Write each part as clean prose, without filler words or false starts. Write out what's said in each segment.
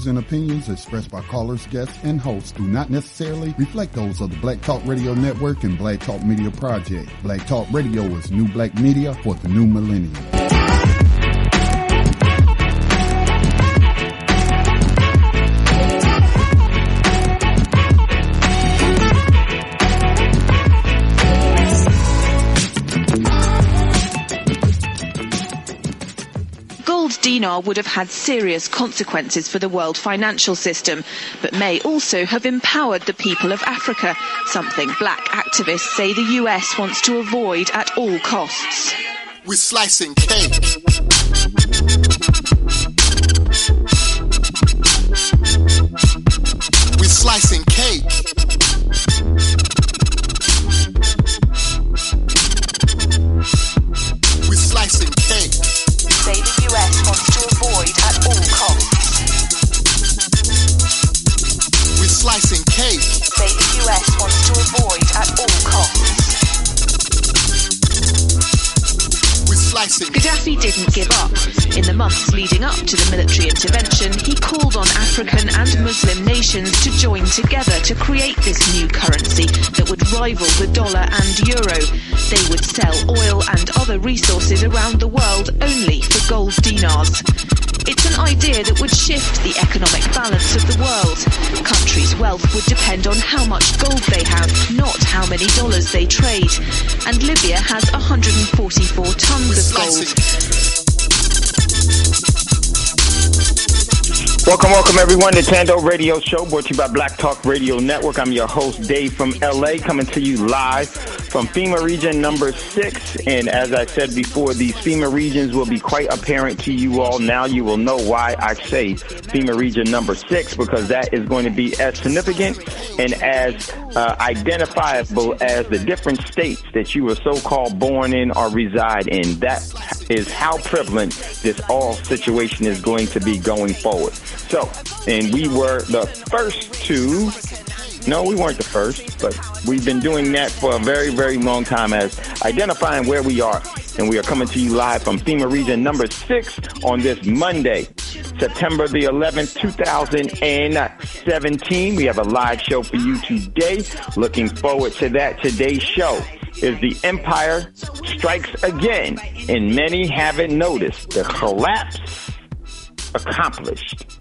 views and opinions expressed by callers, guests, and hosts do not necessarily reflect those of the Black Talk Radio Network and Black Talk Media Project. Black Talk Radio is new black media for the new millennium. Dinar would have had serious consequences for the world financial system, but may also have empowered the people of Africa, something black activists say the US wants to avoid at all costs. We're slicing cake. We're slicing cake. We're slicing cake. Say the US wants to avoid at all costs. We're slicing cake. Say the US wants to avoid at all costs. We're slicing. Gaddafi didn't give up. In the months leading up to the military intervention, he called on African and Muslim nations to join together to create this new currency that would rival the dollar and euro. They would sell oil and other resources around the world only for gold dinars. It's an idea that would shift the economic balance of the world. Countries' wealth would depend on how much gold they have, not how many dollars they trade. And Libya has 144 tons of gold. Welcome everyone to Thando Radio Show, brought to you by Black Talk Radio Network. I'm your host, Dave from LA, coming to you live from FEMA region number 6. And as I said before, these FEMA regions will be quite apparent to you all. Now you will know why I say FEMA region number 6, because that is going to be as significant and as identifiable as the different states that you were so-called born in or reside in. That is how prevalent this all situation is going to be going forward. So, and we were the first to, no, we weren't the first, but we've been doing that for a very, very long time as identifying where we are. And we are coming to you live from FEMA region number 6 on this Monday, September the 11th, 2017. We have a live show for you today. Looking forward to that. Today's show is The Empire Strikes Again, and many haven't noticed. The collapse accomplished.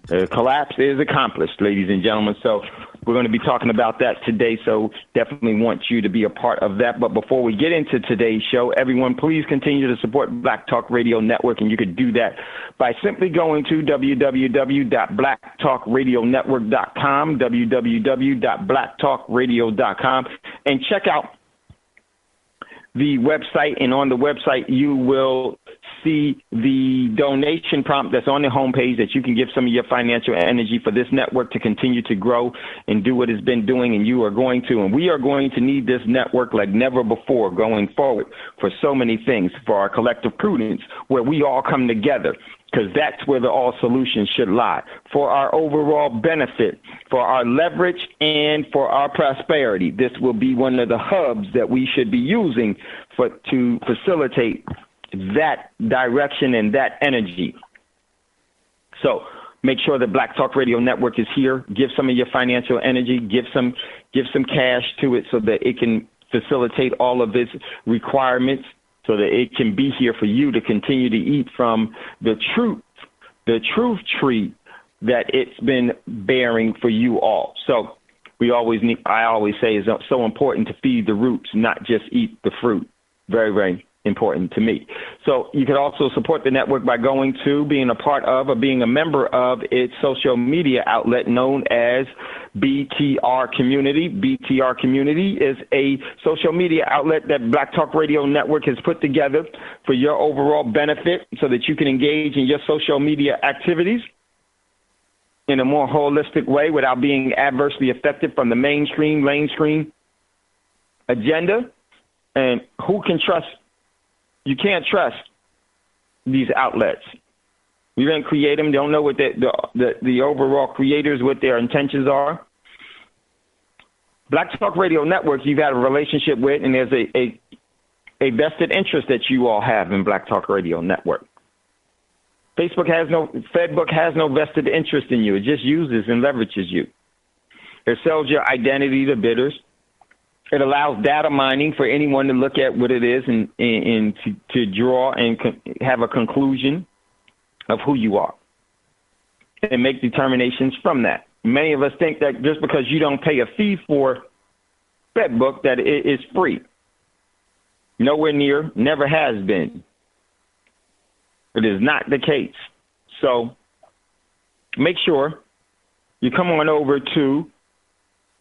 The collapse is accomplished, ladies and gentlemen. So we're going to be talking about that today. So definitely want you to be a part of that. But before we get into today's show, everyone, please continue to support Black Talk Radio Network. And you could do that by simply going to www.blacktalkradionetwork.com, www.blacktalkradio.com, and check out the website. And on the website, you will see the donation prompt that's on the homepage that you can give some of your financial energy for this network to continue to grow and do what it's been doing, and you are going to. And we are going to need this network like never before going forward for so many things, for our collective prudence, where we all come together, because that's where the all solutions should lie, for our overall benefit, for our leverage, and for our prosperity. This will be one of the hubs that we should be using to facilitate that direction and that energy. So make sure that Black Talk Radio Network is here. Give some of your financial energy, give some cash to it so that it can facilitate all of its requirements, so that it can be here for you to continue to eat from the truth tree that it's been bearing for you all. So I always say it's so important to feed the roots, not just eat the fruit. Very, very important to me. So you can also support the network by going to, being a part of, or being a member of its social media outlet known as BTR Community. BTR Community is a social media outlet that Black Talk Radio Network has put together for your overall benefit so that you can engage in your social media activities in a more holistic way without being adversely affected from the mainstream agenda. And who can trust? You can't trust these outlets. We didn't create them. They don't know what the overall creators, what their intentions are. Black Talk Radio Network, you've had a relationship with, and there's a vested interest that you all have in Black Talk Radio Network. Facebook Fedbook has no vested interest in you. It just uses and leverages you. It sells your identity to bidders. It allows data mining for anyone to look at what it is and to draw and have a conclusion of who you are and make determinations from that. Many of us think that just because you don't pay a fee for Fedbook that it is free. Nowhere near, never has been. It is not the case. So make sure you come on over to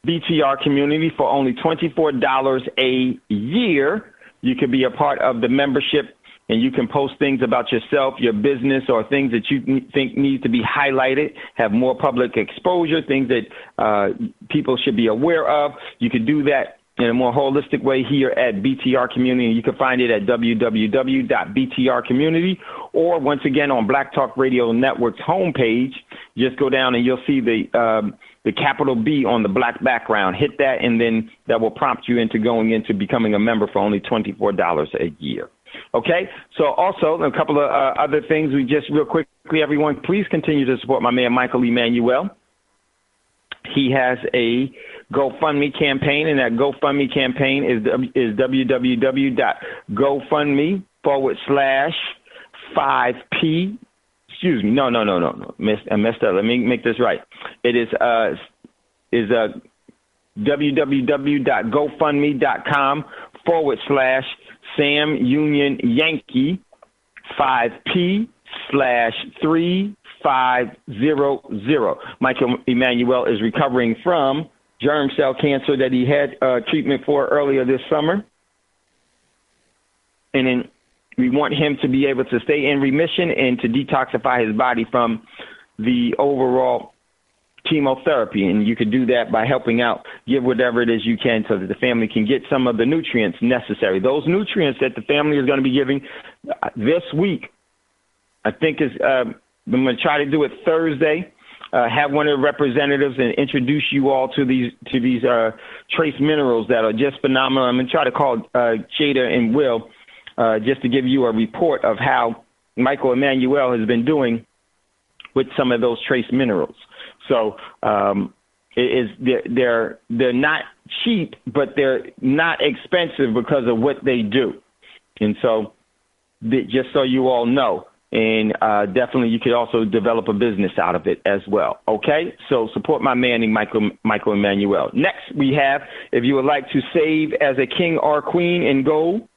BTR Community for only $24 a year. You can be a part of the membership, and you can post things about yourself, your business, or things that you think need to be highlighted, have more public exposure, things that people should be aware of. You can do that in a more holistic way here at BTR Community. You can find it at www.btrcommunity, or once again on Black Talk Radio Network's homepage. Just go down and you'll see the capital B on the black background. Hit that, and then that will prompt you into going into becoming a member for only $24 a year. Okay, so also a couple of other things. We just real quickly, everyone, please continue to support my man Michael Emmanuel. He has a GoFundMe campaign, and that GoFundMe campaign is www.gofundme.com/5P. Excuse me, no. I messed up. Let me make this right. It is www.gofundme.com/Sam Union Yankee 5P/3500. Michael Emmanuel is recovering from germ cell cancer that he had treatment for earlier this summer. And then we want him to be able to stay in remission and to detoxify his body from the overall chemotherapy. And you can do that by helping out, give whatever it is you can so that the family can get some of the nutrients necessary. Those nutrients that the family is going to be giving this week, I think I'm going to try to do it Thursday. Have one of the representatives and introduce you all to these trace minerals that are just phenomenal. I'm going to try to call Jada and Will just to give you a report of how Michael Emmanuel has been doing with some of those trace minerals. So they're not cheap, but they're not expensive because of what they do. And so just so you all know. And definitely you could also develop a business out of it as well. Okay? So support my man, Michael Emmanuel. Next, we have, if you would like to save as a king or queen in gold,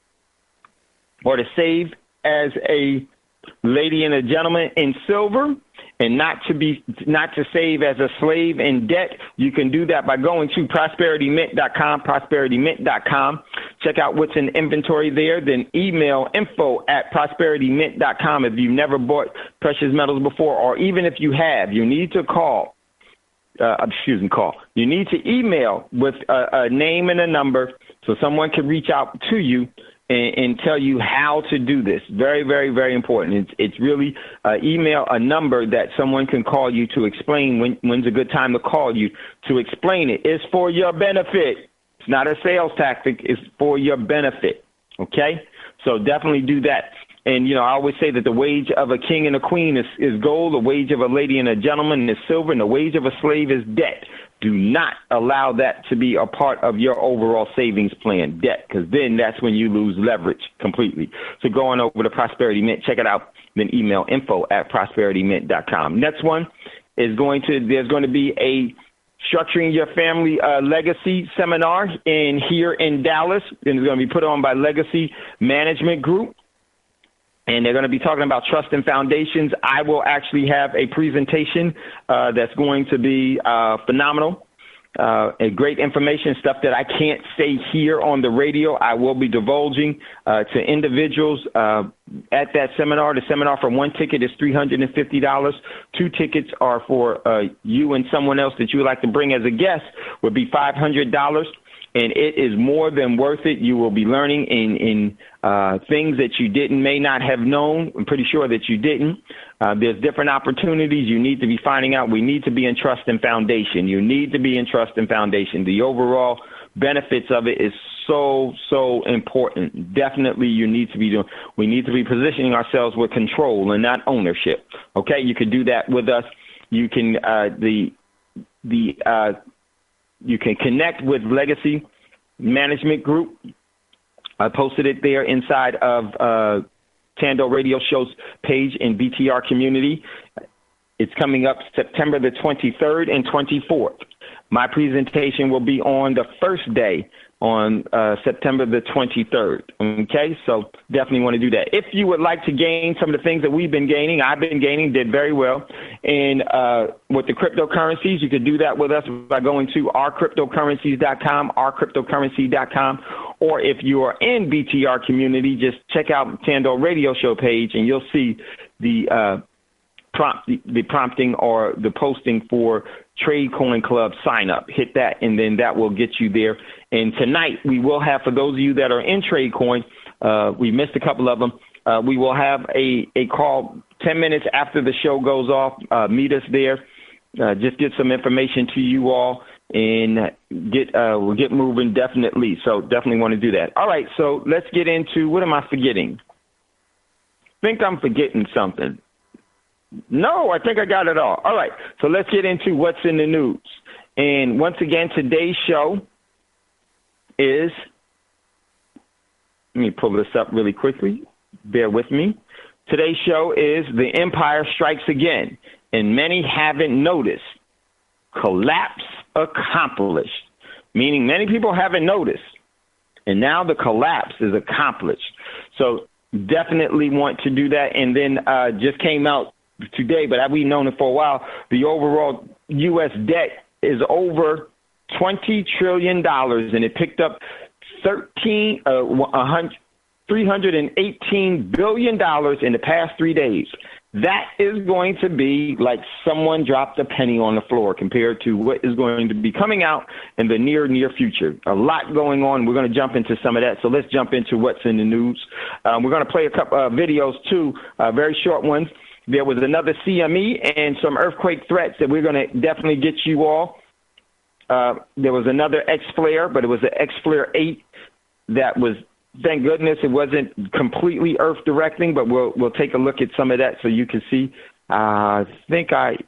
or to save as a lady and a gentleman in silver, and not to save as a slave in debt, you can do that by going to prosperitymint.com, Check out what's in inventory there. Then email info@prosperitymint.com if you've never bought precious metals before, or even if you have, you need to call. You need to email with a name and a number so someone can reach out to you and tell you how to do this. Very, very, very important. It's really email a number that someone can call you to explain when's a good time to call you to explain it. It's for your benefit. It's not a sales tactic. It's for your benefit. Okay? So definitely do that. And, I always say that the wage of a king and a queen is gold, the wage of a lady and a gentleman is silver, and the wage of a slave is debt. Do not allow that to be a part of your overall savings plan, debt, because then that's when you lose leverage completely. So go on over to Prosperity Mint, check it out, then email info@prosperitymint.com. Next one is there's going to be a Structuring Your Family Legacy seminar here in Dallas, and it's going to be put on by Legacy Management Group. And they're going to be talking about trust and foundations. I will actually have a presentation that's going to be phenomenal. Great information, stuff that I can't say here on the radio. I will be divulging to individuals at that seminar. The seminar for one ticket is $350. 2 tickets are for you and someone else that you would like to bring as a guest would be $500. And it is more than worth it. You will be learning in things that you may not have known. I'm pretty sure that you didn't. There's different opportunities you need to be finding out. We need to be in trust and foundation. You need to be in trust and foundation. The overall benefits of it is so important. Definitely we need to be positioning ourselves with control and not ownership. Okay, you can do that with us. You can you can connect with Legacy Management Group. I posted it there inside of Thando Radio Show's page in BTR community. It's coming up September the 23rd and 24th. My presentation will be on the first day on September the 23rd. Okay, so definitely want to do that. If you would like to gain some of the things that we've been gaining, I've been gaining, did very well. And with the cryptocurrencies, you can do that with us by going to ourcryptocurrencies.com, ourcryptocurrency.com. Or if you are in BTR community, just check out Thando Radio Show page and you'll see the prompting or the posting for Trade Coin Club sign up. Hit that, and then that will get you there. And tonight we will have, for those of you that are in Trade Coin, we missed a couple of them. We will have a call 10 minutes after the show goes off. Meet us there. Just get some information to you all and we'll get moving definitely. So definitely want to do that. All right. So let's get into, what am I forgetting? I think I'm forgetting something. No, I think I got it all. All right, so let's get into what's in the news. And once again, today's show is, let me pull this up really quickly. Bear with me. Today's show is The Empire Strikes Again, and many haven't noticed. Collapse accomplished, meaning many people haven't noticed, and now the collapse is accomplished. So definitely want to do that. And then just came out today, but we've known it for a while, the overall U.S. debt is over $20 trillion, and it picked up $318 billion in the past 3 days. That is going to be like someone dropped a penny on the floor compared to what is going to be coming out in the near future. A lot going on. We're going to jump into some of that. So let's jump into what's in the news. We're going to play a couple of videos, too, very short ones. There was another CME and some earthquake threats that we're going to definitely get you all. There was another X-Flare, but it was an X-Flare 8 that was, thank goodness, it wasn't completely earth directing, but we'll take a look at some of that so you can see. I think I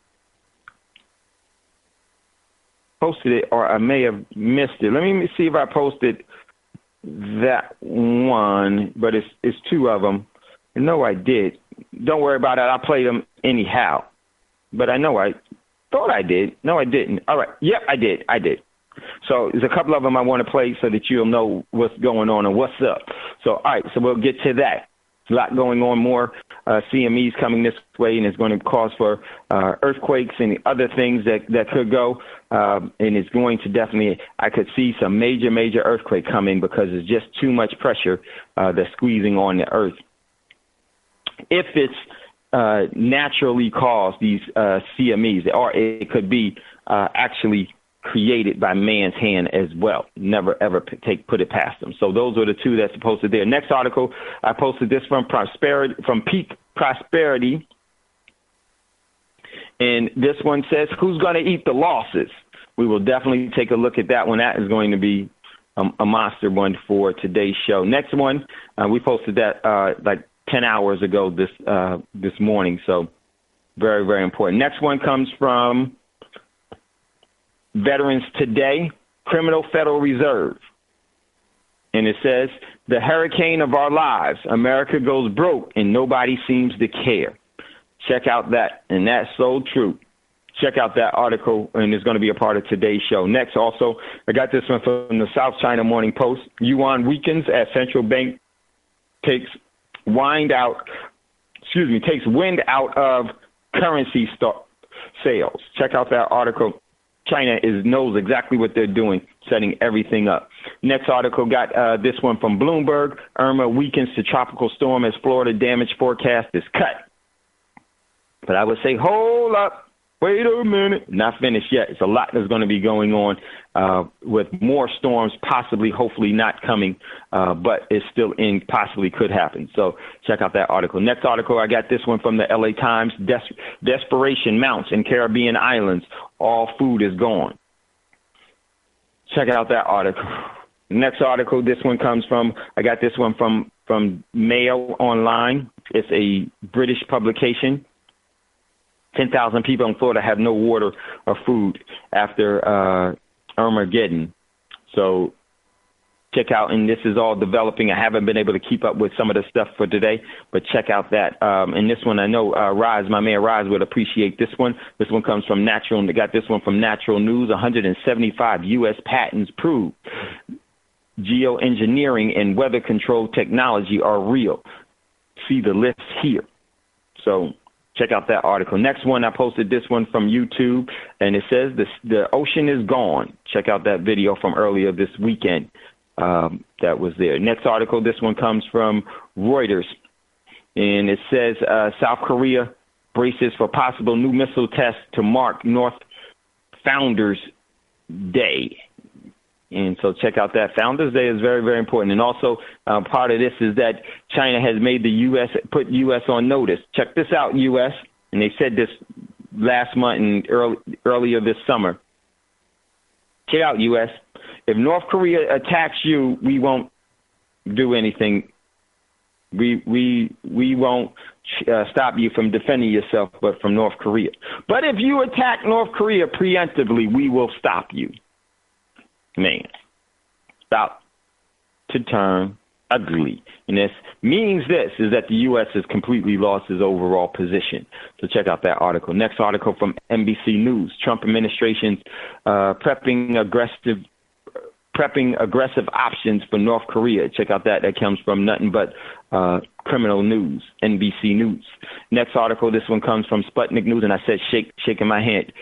posted it, or I may have missed it. Let me see if I posted that one, but it's two of them. No, I did. Don't worry about it. I'll play them anyhow. But I know I thought I did. No, I didn't. All right. Yep, I did. So there's a couple of them I want to play so that you'll know what's going on and what's up. So, all right. So we'll get to that. A lot going on, more CMEs coming this way, and it's going to cause for earthquakes and other things that could go. And it's going to definitely, I could see some major earthquake coming because it's just too much pressure that's squeezing on the earth. If it's naturally caused, these CMEs, or it could be actually created by man's hand as well. Never, ever put it past them. So those are the two that's posted there. Next article, I posted this from Peak Prosperity. And this one says, who's going to eat the losses? We will definitely take a look at that one. That is going to be a monster one for today's show. Next one, we posted that like 10 hours ago this morning. So very, very important. Next one comes from Veterans Today, Criminal Federal Reserve. And it says, the hurricane of our lives, America goes broke and nobody seems to care. Check out that. And that's so true. Check out that article, and it's going to be a part of today's show. Next, also, I got this one from the South China Morning Post. Yuan weakens as central bank takes wind out of currency sales. Check out that article. China knows exactly what they're doing, setting everything up. Next article got this one from Bloomberg. Irma weakens to tropical storm as Florida damage forecast is cut. But I would say, hold up. Wait a minute. Not finished yet. It's a lot that's going to be going on with more storms, possibly, hopefully not coming, but it's still possibly could happen. So check out that article. Next article, I got this one from the LA Times. Desperation mounts in Caribbean islands. All food is gone. check out that article. Next article, this one comes from, I got this one from Mail Online. It's a British publication. 10,000 people in Florida have no water or food after Armageddon. So check out, and this is all developing. I haven't been able to keep up with some of the stuff for today, but check out that. And this one, I know my man Rise would appreciate this one. This one comes from Natural, and they got this one from Natural News. 175 U.S. patents prove geoengineering and weather control technology are real. See the list here. So check out that article. Next one, I posted this one from YouTube, and it says the ocean is gone. Check out that video from earlier this weekend. That was there. Next article, this one comes from Reuters, and it says South Korea braces for possible new missile test to mark North Founders Day. And so check out that. Founders Day is very, very important. And also part of this is that China has made the U.S., put U.S. on notice. Check this out, U.S., and they said this last month and earlier this summer. Check out, U.S., if North Korea attacks you, we won't do anything. We won't stop you from defending yourself, but from North Korea. But if you attack North Korea preemptively, we will stop you. Man, stop to turn ugly. And this means this is that the U.S. has completely lost its overall position. So check out that article. Next article from NBC News. Trump administration's prepping aggressive options for North Korea. Check out that. That comes from nothing but criminal news, NBC News. Next article, this one comes from Sputnik News, and I said shaking my head.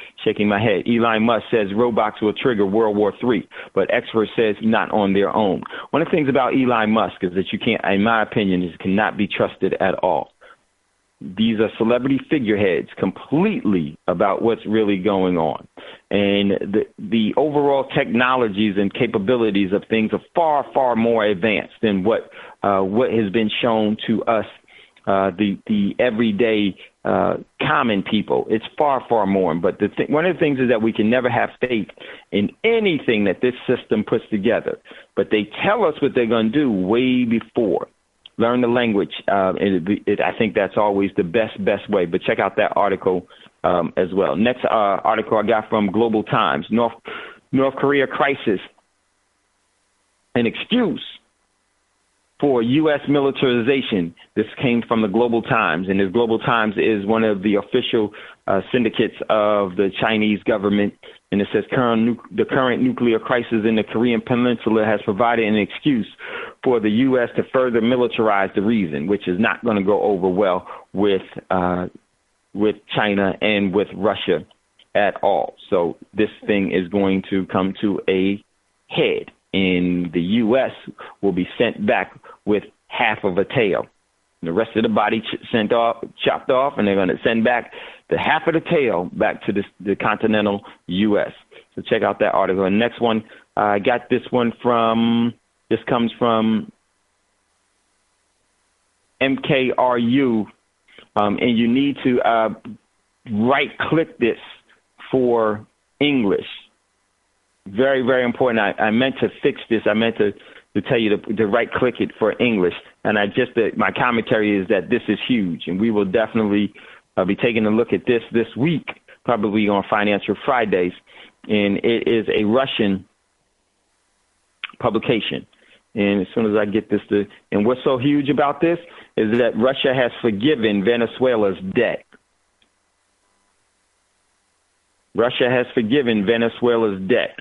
Elon Musk says robots will trigger World War III, but experts says not on their own. One of the things about Elon Musk is that you can't, in my opinion, is cannot be trusted at all. These are celebrity figureheads completely about what's really going on. And the overall technologies and capabilities of things are far, far more advanced than what has been shown to us, the everyday common people. It's far, far more. But one of the things is that we can never have faith in anything that this system puts together. But they tell us what they're going to do way before. Learn the language. I think that's always the best way. But check out that article as well. Next article I got from Global Times. North Korea crisis, an excuse for U.S. militarization. This came from the Global Times, and the Global Times is one of the official syndicates of the Chinese government. And it says the current nuclear crisis in the Korean Peninsula has provided an excuse for the U.S. to further militarize the region, which is not going to go over well with China and with Russia at all. So this thing is going to come to a head, and the U.S. will be sent back with half of a tail. The rest of the body chopped off, and they're going to send back the half of the tail back to the continental U.S. So check out that article. And next one, I got this one this comes from MKRU, and you need to right-click this for English. Very, very important. I meant to fix this. I meant to tell you to right-click it for English. And my commentary is that this is huge, and we will definitely be taking a look at this week, probably on Financial Fridays. And it is a Russian publication. And as soon as I get this, and what's so huge about this is that Russia has forgiven Venezuela's debt. Russia has forgiven Venezuela's debt.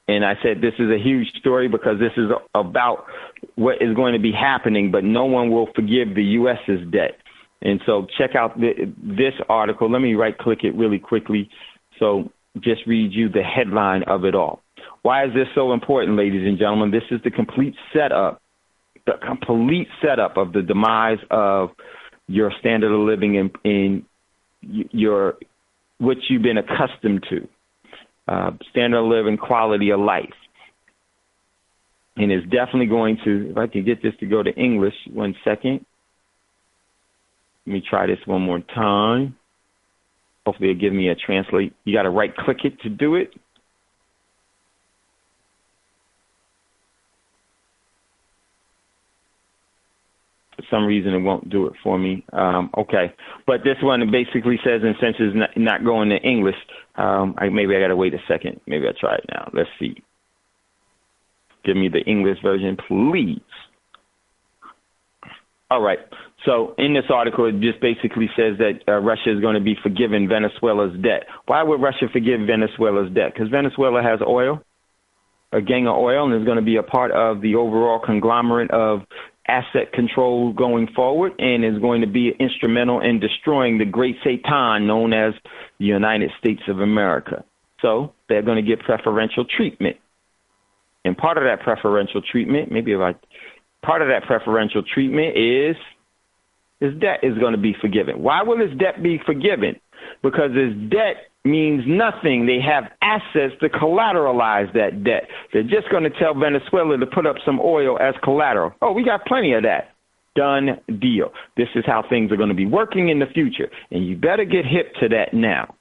And I said this is a huge story because this is about what is going to be happening, but no one will forgive the U.S.'s debt. And so check out this article. Let me right-click it really quickly. So just read you the headline of it all. Why is this so important, ladies and gentlemen? This is the complete setup of the demise of your standard of living in your what you've been accustomed to, standard of living, quality of life. And it's definitely going to, if I can get this to go to English, 1 second. Let me try this one more time. Hopefully it'll give me a translate. You got to right-click it to do it. some reason it won't do it for me. Okay. But this one basically says, and since it's not going to English, maybe I got to wait a second. Maybe I'll try it now. Let's see. Give me the English version, please. All right. So in this article, it just basically says that Russia is going to be forgiving Venezuela's debt. Why would Russia forgive Venezuela's debt? Because Venezuela has oil, a gang of oil, and is going to be a part of the overall conglomerate of asset control going forward, and is going to be instrumental in destroying the great Satan known as the United States of America. So they're going to get preferential treatment. And part of that preferential treatment, part of that preferential treatment is his debt is going to be forgiven. Why will his debt be forgiven? Because his debt means nothing. They have assets to collateralize that debt. They're just going to tell Venezuela to put up some oil as collateral. Oh, we got plenty of that. Done deal. This is how things are going to be working in the future. And you better get hip to that now.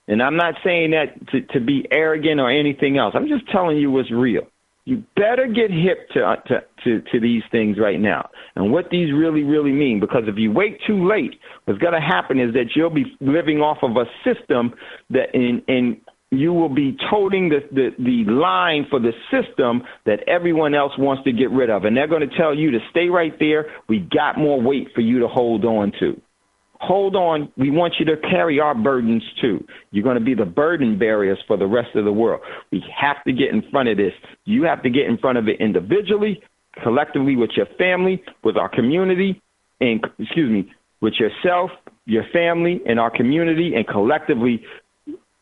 And I'm not saying that to be arrogant or anything else. I'm just telling you what's real. You better get hip to these things right now and what these really, really mean, because if you wait too late, what's going to happen is that you'll be living off of a system that and you will be toting the line for the system that everyone else wants to get rid of. And they're going to tell you to stay right there. We got more weight for you to hold on to. Hold on. We want you to carry our burdens, too. You're going to be the burden bearers for the rest of the world. We have to get in front of this. You have to get in front of it individually, collectively with your family, with our community, and, with yourself, your family, and our community, and collectively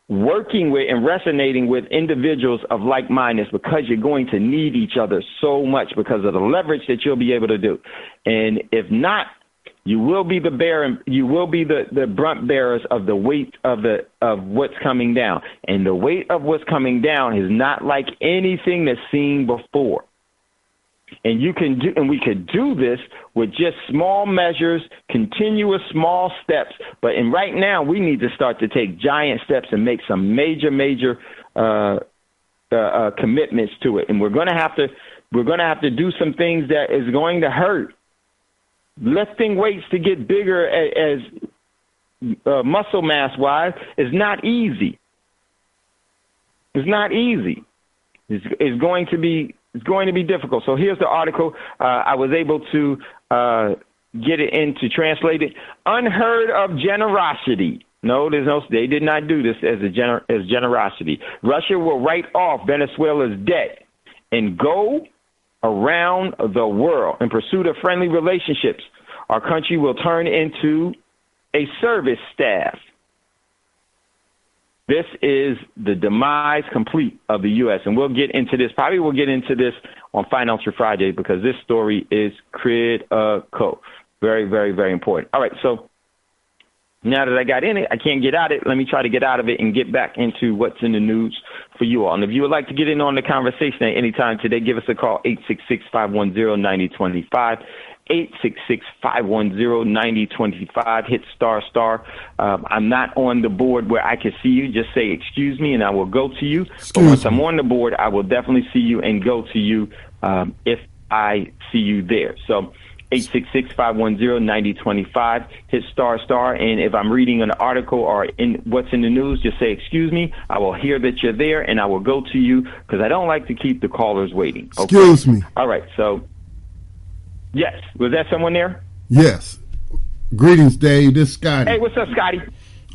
working with and resonating with individuals of like-mindedness, because you're going to need each other so much because of the leverage that you'll be able to do. And if not, you will be the bearer. You will be the brunt bearers of the weight of what's coming down, and the weight of what's coming down is not like anything that's seen before. And we could do this with just small measures, continuous small steps. But right now, we need to start to take giant steps and make some major commitments to it. And we're going to have to do some things that is going to hurt. Lifting weights to get bigger as muscle mass wise is not easy. It's not easy. It's going to be difficult. So here's the article. I was able to get it into translated. Unheard of generosity. No, they did not do this as generosity. Russia will write off Venezuela's debt and go around the world in pursuit of friendly relationships. Our country will turn into a service staff. This is the demise complete of the U.S. And we'll get into this. Probably we'll get into this on Financial Friday, because this story is critical. Very, very, very important. All right. So now that I got in it, I can't get out of it. Let me try to get out of it and get back into what's in the news for you all. And if you would like to get in on the conversation at any time today, give us a call, 866-510-9025. 866-510-9025. Hit ***. I'm not on the board where I can see you. Just say, excuse me, and I will go to you. But once I'm on the board, I will definitely see you and go to you if I see you there. So 866-510-9025. Hit ***. And if I'm reading an article or in what's in the news, just say, excuse me. I will hear that you're there, and I will go to you, because I don't like to keep the callers waiting. Okay? Excuse me. All right. So, yes. Was that someone there? Yes. Greetings, Dave. This is Scotty. Hey, what's up, Scotty?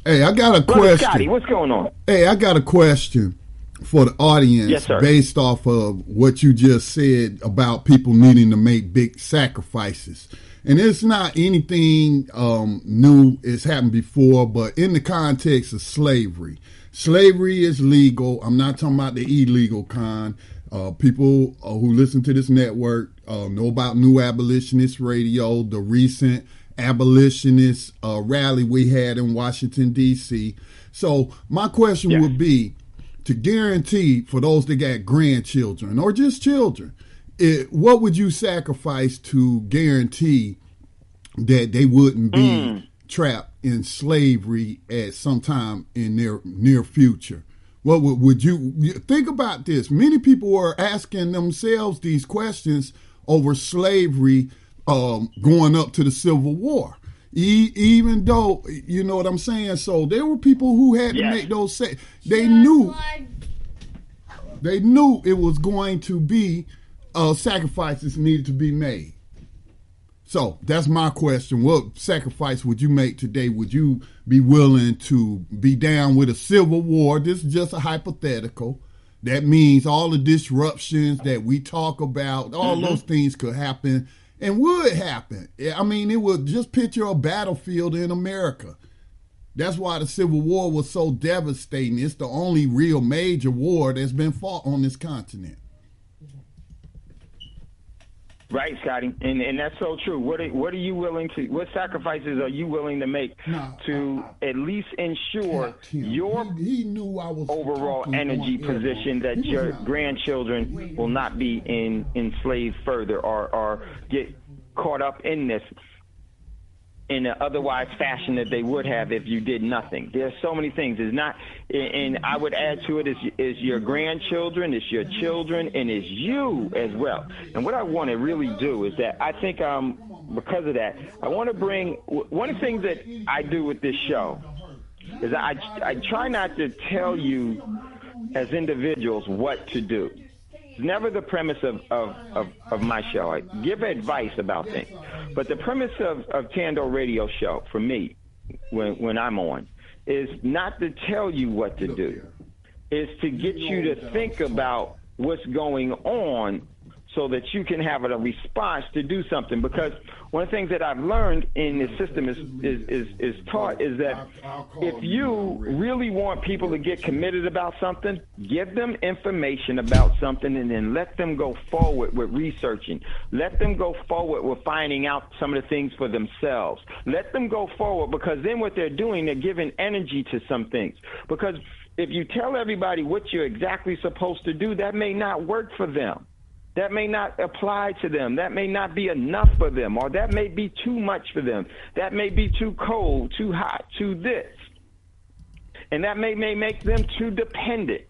Hey, I got a question. Scotty, what's going on? Hey, I got a question for the audience. Yes, sir. Based off of what you just said about people needing to make big sacrifices. And it's not anything new. It's happened before, but in the context of slavery. Slavery is legal. I'm not talking about the illegal kind. People who listen to this network know about New Abolitionist Radio, the recent abolitionist rally we had in Washington, D.C. So my question would be, to guarantee for those that got grandchildren or just children, what would you sacrifice to guarantee that they wouldn't be trapped in slavery at some time in their near future? What would you think about this? Many people are asking themselves these questions over slavery going up to the Civil War. Even though, you know what I'm saying? So there were people who had to make those they knew it was going to be sacrifices needed to be made. So that's my question. What sacrifice would you make today? Would you be willing to be down with a civil war? This is just a hypothetical. That means all the disruptions that we talk about, all those things could happen and would happen. I mean, it would just picture a battlefield in America. That's why the Civil War was so devastating. It's the only real major war that's been fought on this continent. Right, Scotty, and that's so true. What sacrifices are you willing to make to at least ensure your he knew I was overall energy position that your grandchildren will not be enslaved further or get caught up in this in an otherwise fashion that they would have if you did nothing. There's so many things. It's not, and I would add to it is your grandchildren, it's your children, and it's you as well. And what I want to really do is that I think because of that, I want to bring one of the things that I do with this show is I try not to tell you as individuals what to do. It's never the premise of my show. I give advice about things. But the premise of Thando Radio Show, for me, when I'm on, is not to tell you what to do. It's to get you to think about what's going on so that you can have a response to do something. Because one of the things that I've learned in this system is taught is that if you really want people to get committed about something, give them information about something and then let them go forward with researching. Let them go forward with finding out some of the things for themselves. Let them go forward, because then what they're doing, they're giving energy to some things. Because if you tell everybody what you're exactly supposed to do, that may not work for them. That may not apply to them. That may not be enough for them, or that may be too much for them. That may be too cold, too hot, too this. And that may make them too dependent,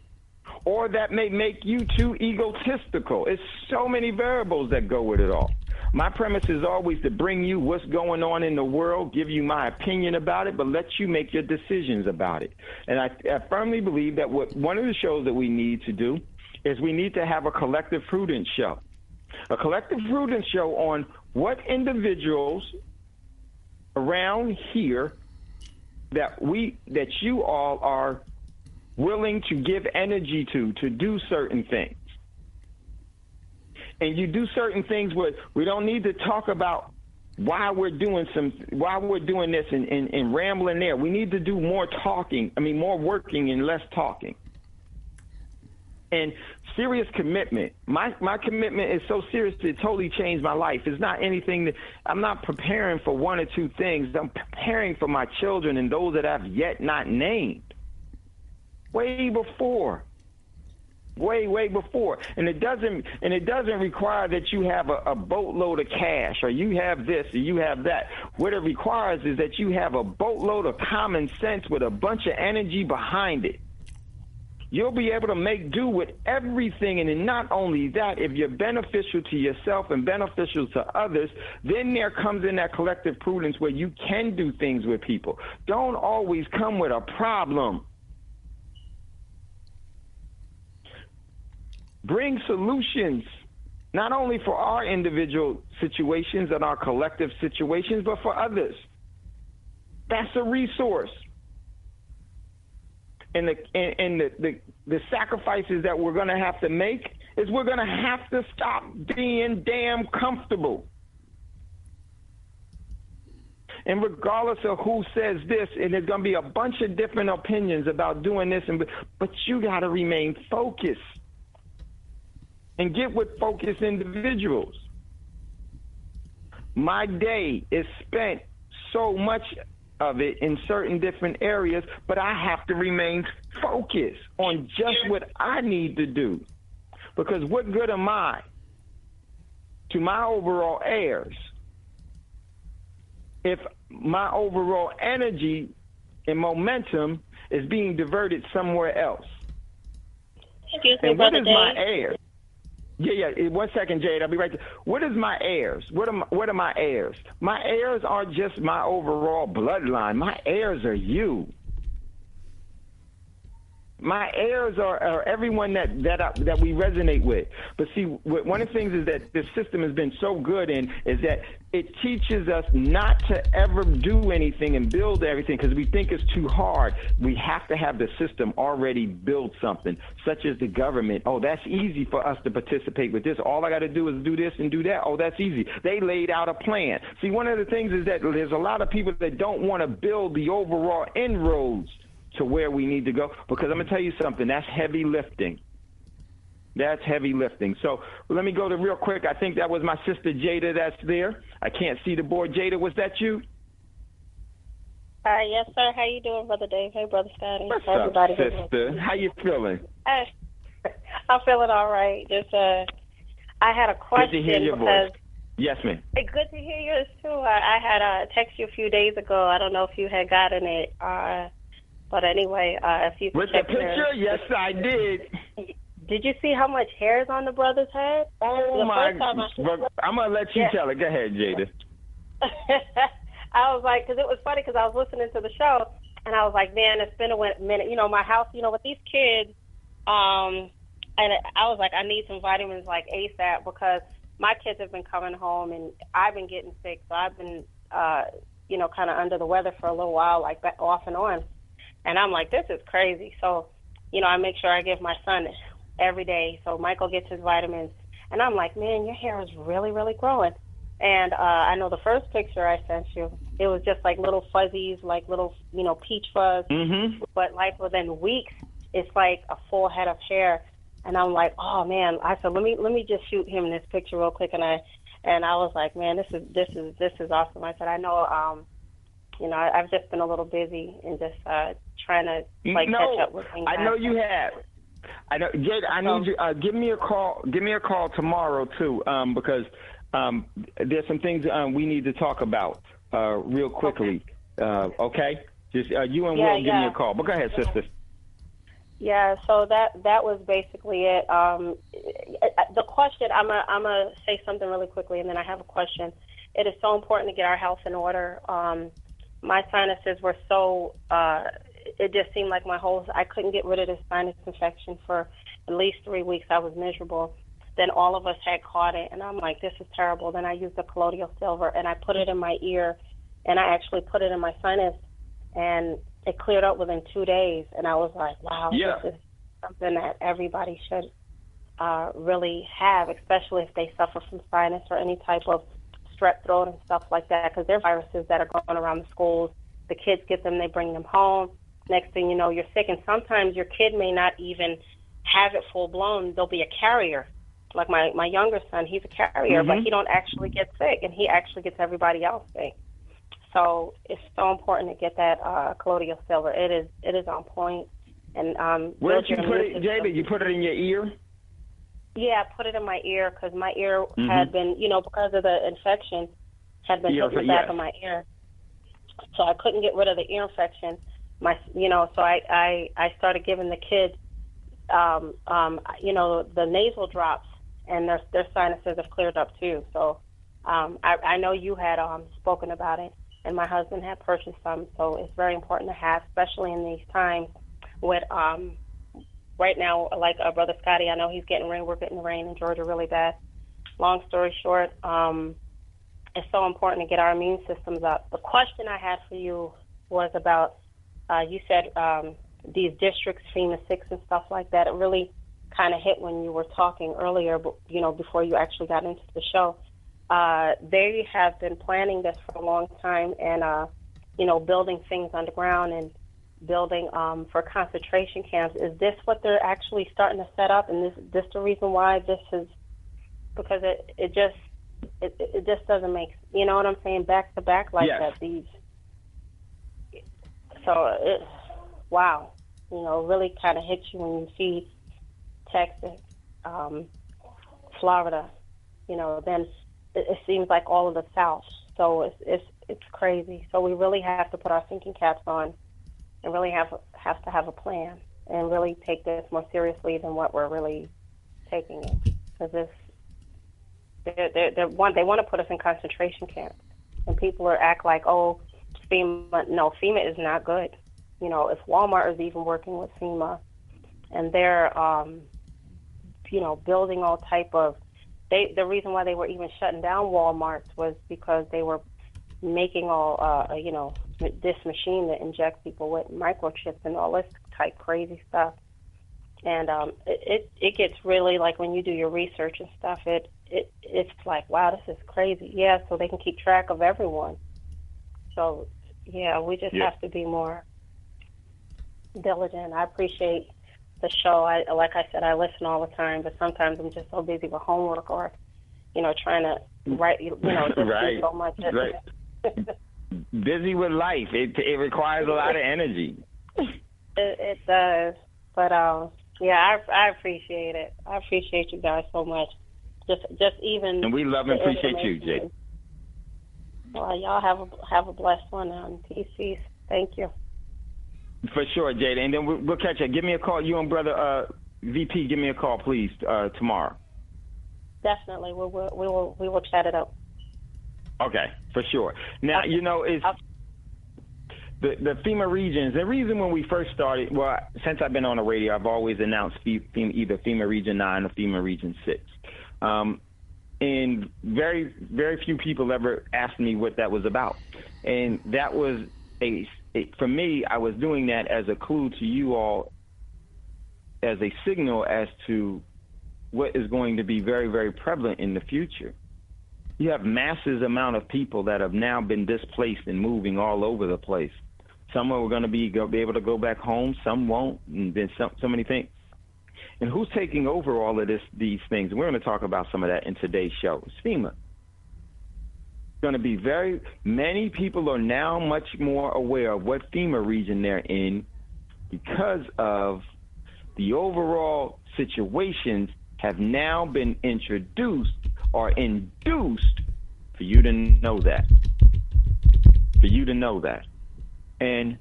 or that may make you too egotistical. It's so many variables that go with it all. My premise is always to bring you what's going on in the world, give you my opinion about it, but let you make your decisions about it. And I firmly believe that one of the shows that we need to do is we need to have a collective prudence show. A collective prudence show on what individuals around here that you all are willing to give energy to do certain things. And you do certain things where we don't need to talk about why we're doing this and rambling there. We need to do more working and less talking. And serious commitment. My commitment is so serious that it totally changed my life. It's not anything that I'm not preparing for one or two things. I'm preparing for my children and those that I've yet not named. Way before. And it doesn't require that you have a boatload of cash or you have this or you have that. What it requires is that you have a boatload of common sense with a bunch of energy behind it. You'll be able to make do with everything. And not only that, if you're beneficial to yourself and beneficial to others, then there comes in that collective prudence where you can do things with people. Don't always come with a problem. Bring solutions, not only for our individual situations and our collective situations, but for others. That's a resource. And the sacrifices that we're going to have to make is we're going to have to stop being damn comfortable. And regardless of who says this, and there's going to be a bunch of different opinions about doing this, but you got to remain focused and get with focused individuals. My day is spent so much of it in certain different areas, but I have to remain focused on just what I need to do. Because what good am I to my overall heirs if my overall energy and momentum is being diverted somewhere else? Excuse me, and what Brother is my Dave. heir? Yeah. 1 second, Jade. I'll be right there. What is my heirs? What are my heirs? My heirs aren't just my overall bloodline. My heirs are you. My heirs are everyone that we resonate with. But see, one of the things is that this system has been so good in is that it teaches us not to ever do anything and build everything because we think it's too hard. We have to have the system already build something, such as the government. Oh, that's easy for us to participate with this. All I got to do is do this and do that. Oh, that's easy. They laid out a plan. See, one of the things is that there's a lot of people that don't want to build the overall inroads to where we need to go, because I'm going to tell you something, that's heavy lifting. That's heavy lifting. So let me go to real quick. I think that was my sister Jada that's there. I can't see the board. Jada, was that you? Yes, sir. How you doing, Brother Dave? Hey, Brother Scotty. What's everybody up, sister? How you feeling? I'm feeling all right. Just I had a question. Good to hear your voice. Yes, ma'am. Good to hear yours, too. I had texted you a few days ago. I don't know if you had gotten it. But anyway, if you with the picture, yes, I did. Did you see how much hair is on the brother's head? Oh my! I'm gonna let you tell it. Go ahead, Jada. I was like, because it was funny because I was listening to the show and I was like, man, it's been a minute. You know, my house, you know, with these kids, and I was like, I need some vitamins like ASAP because my kids have been coming home and I've been getting sick, so I've been, you know, kind of under the weather for a little while, like off and on. And I'm like, this is crazy. So, you know, I make sure I give my son every day. So Michael gets his vitamins. And I'm like, man, your hair is really, really growing. And I know the first picture I sent you, it was just like little fuzzies, like little, you know, peach fuzz. Mm-hmm. But like within weeks, it's like a full head of hair. And I'm like, oh, man. I said, let me just shoot him this picture real quick. And I was like, man, this is awesome. I said, I know, you know, I've just been a little busy and just trying to catch up with things. I know you have. I know, Jade. I need you. Give me a call. Give me a call tomorrow too, because there's some things we need to talk about real quickly. Okay. Just you and Will give me a call. But go ahead, sister. Yeah. So that was basically it. The question. I'm gonna say something really quickly, and then I have a question. It is so important to get our health in order. My sinuses were so, it just seemed like I couldn't get rid of this sinus infection for at least 3 weeks. I was miserable. Then all of us had caught it, and I'm like, this is terrible. Then I used the colloidal silver, and I put it in my ear, and I actually put it in my sinus, and it cleared up within 2 days. And I was like, wow, This is something that everybody should really have, especially if they suffer from sinus or any type of strep throat and stuff like that, because they're viruses that are going around the schools. The kids get them, they bring them home. Next thing you know, you're sick, and sometimes your kid may not even have it full blown. They'll be a carrier. Like my younger son, he's a carrier, but he don't actually get sick, and he actually gets everybody else sick. So it's so important to get that colloidal silver. It is on point. And where did you put it, David? You put it in your ear? Yeah, I put it in my ear because my ear had been, you know, because of the infection, had been hitting the back of my ear. So I couldn't get rid of the ear infection. So I started giving the kids, you know, the nasal drops, and their sinuses have cleared up too. So I know you had spoken about it, and my husband had purchased some. So it's very important to have, especially in these times with right now, like Brother Scotty, I know he's getting rain. We're getting rain in Georgia really bad. Long story short, it's so important to get our immune systems up. The question I had for you was about, you said these districts, FEMA 6 and stuff like that. It really kind of hit when you were talking earlier, but, you know, before you actually got into the show. They have been planning this for a long time and, you know, building things underground and building for concentration camps. Is this what they're actually starting to set up? And this the reason why this is, because it just doesn't make, you know what I'm saying, back to back like that. So wow, you know, really kind of hits you when you see Texas, Florida, you know, then it seems like all of the South. So it's crazy. So we really have to put our thinking caps on and really have to have a plan and really take this more seriously than what we're really taking it. because they want to put us in concentration camps, and people act like, oh, FEMA. No, FEMA is not good. You know, if Walmart is even working with FEMA, and they're building all type of. The reason why they were even shutting down Walmarts was because they were making all this machine that injects people with microchips and all this type crazy stuff. And it gets really, like, when you do your research and stuff, it's like, wow, this is crazy. Yeah, so they can keep track of everyone. So yeah, we just have to be more diligent. I appreciate the show. Like I said, I listen all the time, but sometimes I'm just so busy with homework or, trying to write, just right. do so much. Right. Busy with life. It requires a lot of energy. It does. But, I appreciate it. I appreciate you guys so much. Just even. And we love and appreciate you, Jay. Well, y'all have a blessed one. Peace. Thank you. For sure, Jada. And then we'll catch up. Give me a call. You and brother VP, give me a call, please, tomorrow. Definitely. We will chat it up. Okay, for sure. Now, it's the FEMA regions. The reason when we first started, well, since I've been on the radio, I've always announced either FEMA Region 9 or FEMA Region 6. And very, very few people ever asked me what that was about. And that was for me, I was doing that as a clue to you all, as a signal as to what is going to be very, very prevalent in the future. You have massive amount of people that have now been displaced and moving all over the place. Some are going to be able to go back home, some won't, and then so many things. And who's taking over all of these things? We're going to talk about some of that in today's show. It's FEMA. Going to be many people are now much more aware of what FEMA region they're in because of the overall situations have now been introduced or induced for you to know that. And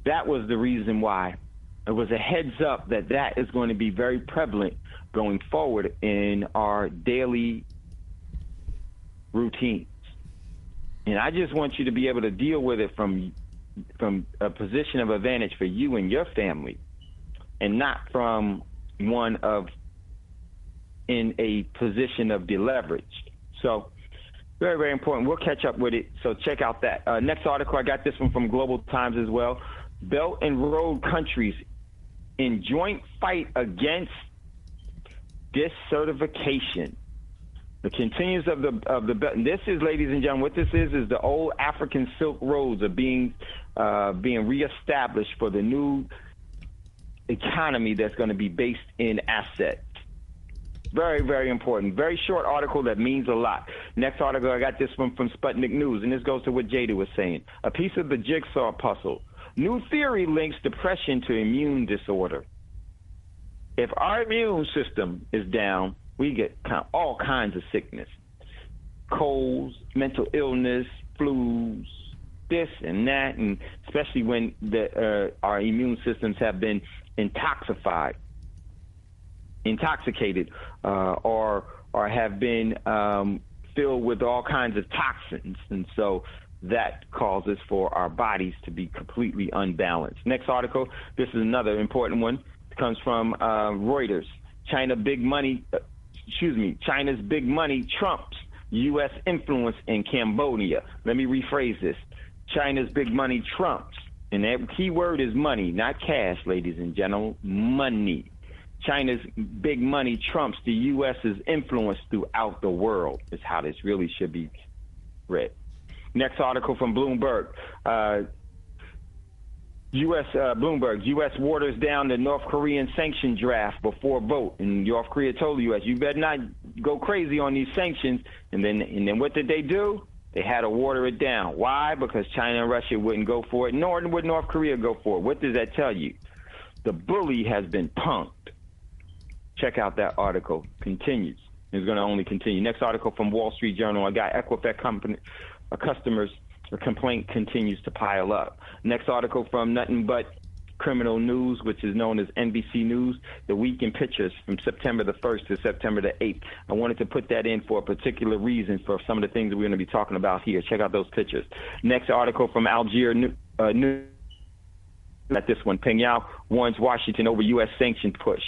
that was the reason why it was a heads up that is going to be very prevalent going forward in our daily routines. And I just want you to be able to deal with it from a position of advantage for you and your family, and not from one of in a position of deleverage. So very, very important. We'll catch up with it. So check out that. Next article, I got this one from Global Times as well. Belt and Road countries in joint fight against desertification. The continuance of the belt. And this is, ladies and gentlemen, what this is the old African Silk Roads are being reestablished for the new economy that's going to be based in assets. Very, very important. Very short article that means a lot. Next article, I got this one from Sputnik News, and this goes to what Jada was saying. A piece of the jigsaw puzzle. New theory links depression to immune disorder. If our immune system is down, we get all kinds of sickness. Colds, mental illness, flus, this and that, and especially when our immune systems have been intoxicated, or have been filled with all kinds of toxins, and so that causes for our bodies to be completely unbalanced. Next article, this is another important one. It comes from Reuters. China's big money trumps U.S. influence in Cambodia. Let me rephrase this. China's big money trumps, and that key word is money, not cash, ladies and gentlemen, money. China's big money trumps the U.S.'s influence throughout the world, is how this really should be read. Next article from Bloomberg. Bloomberg, U.S. waters down the North Korean sanction draft before vote. And North Korea told the U.S., you better not go crazy on these sanctions. And then what did they do? They had to water it down. Why? Because China and Russia wouldn't go for it, nor would North Korea go for it. What does that tell you? The bully has been punked. Check out that article. Continues. It's going to only continue. Next article from Wall Street Journal. I got Equifax customers. The complaint continues to pile up. Next article from Nothing But criminal news, which is known as NBC News, the week in pictures from September the 1st to September the 8th. I wanted to put that in for a particular reason for some of the things that we're going to be talking about here. Check out those pictures. Next article from Algier News. At this one, Pyongyang warns Washington over U.S. sanction push.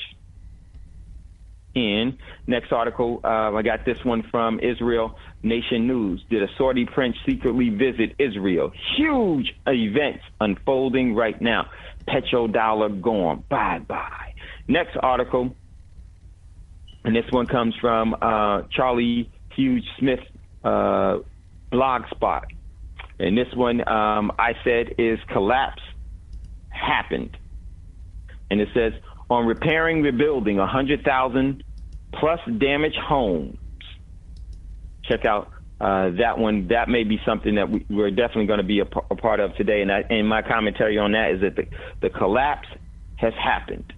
And next article, I got this one from Israel Nation News. Did a Saudi prince secretly visit Israel? Huge events unfolding right now. Petrodollar gone. Bye-bye. Next article, and this one comes from Charlie Hughes Smith blog spot. And this one, I said, is collapse happened. And it says, on repairing, rebuilding 100,000 plus damaged homes. Check out that one. That may be something that we're definitely going to be a part of today. And my commentary on that is that the collapse has happened.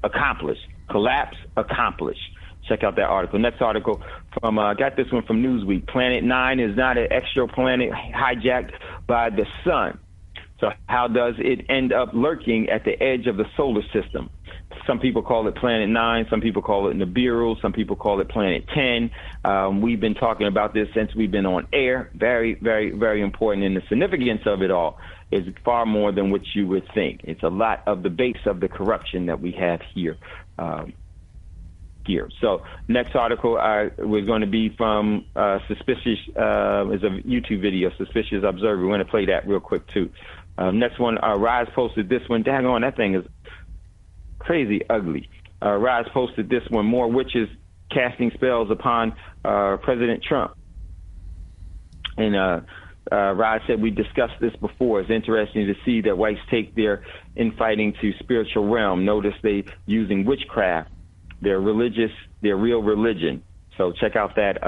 Accomplished. Collapse accomplished. Check out that article. Next article from got this one from Newsweek. Planet 9 is not an exoplanet hijacked by the sun. So how does it end up lurking at the edge of the solar system? Some people call it Planet 9. Some people call it Nibiru. Some people call it Planet 10. We've been talking about this since we've been on air. Very, very, very important. And the significance of it all is far more than what you would think. It's a lot of the base of the corruption that we have here. So next article was going to be from Suspicious, is a YouTube video, Suspicious Observer. We're going to play that real quick, too. Next one, Rise posted this one. Daggone, that thing is crazy ugly. Rise posted this one. More witches casting spells upon President Trump. And Rise said, we discussed this before. It's interesting to see that whites take their infighting to spiritual realm. Notice they using witchcraft, their real religion. So check out that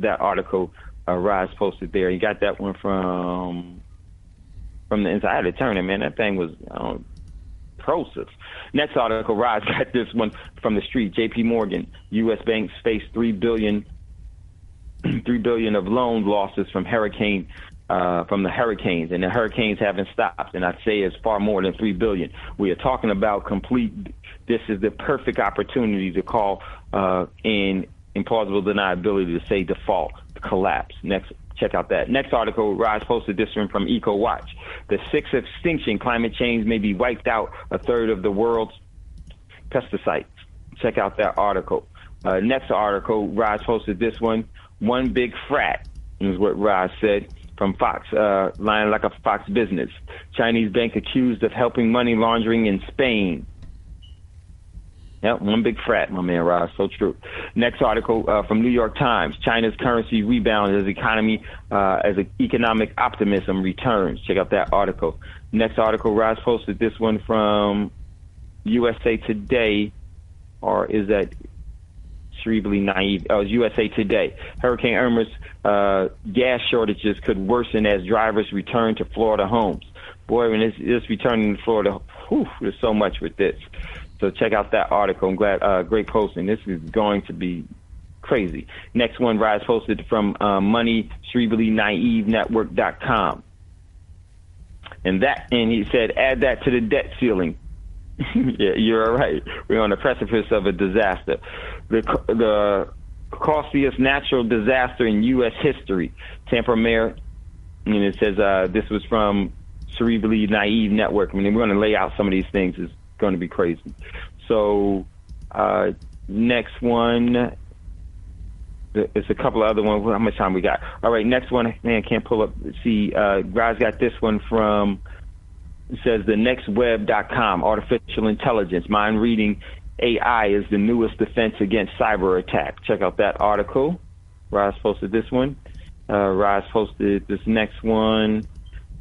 article Rise posted there. You got that one from the inside. I had to turn it, man. That thing was explosive. Next article, Rise got this one from the street. J.P. Morgan, U.S. banks face $3 billion of loan losses from the hurricanes, and the hurricanes haven't stopped. And I'd say it's far more than $3 billion. We are talking about this is the perfect opportunity to call in implausible deniability to say default, collapse. Next, check out that. Next article, Rise posted this one from EcoWatch. The sixth extinction, climate change may be wiped out a third of the world's pesticides. Check out that article. Next article, Rise posted this one. One big frat is what Rise said from Fox, lying like a Fox business. Chinese bank accused of helping money laundering in Spain. Yep, one big frat, my man Rise, so true. Next article from New York Times. China's currency rebounds as economic optimism returns. Check out that article. Next article, Rise posted this one from USA Today, or is that cerebrally naive? Oh, it's USA Today. Hurricane Irma's gas shortages could worsen as drivers return to Florida homes. Boy, when it's returning to Florida, there's so much with this. So check out that article. I'm glad, great posting. This is going to be crazy. Next one, Rise posted from Money Cerebrally Naive Network.com. And he said, add that to the debt ceiling. Yeah, you're right. We're on the precipice of a disaster. The costliest natural disaster in U.S. history. Tampa Mayor, and it says this was from Cerebrally Naive Network. I mean, we're going to lay out some of these things. It's going to be crazy. So next one, it's a couple of other ones. How much time we got? All right, next one. Man, can't pull up. See, guys got this one from, it says thenextweb.com. Artificial intelligence, mind reading AI is the newest defense against cyber attack. Check out that article. Rise posted this one. Rise posted this next one.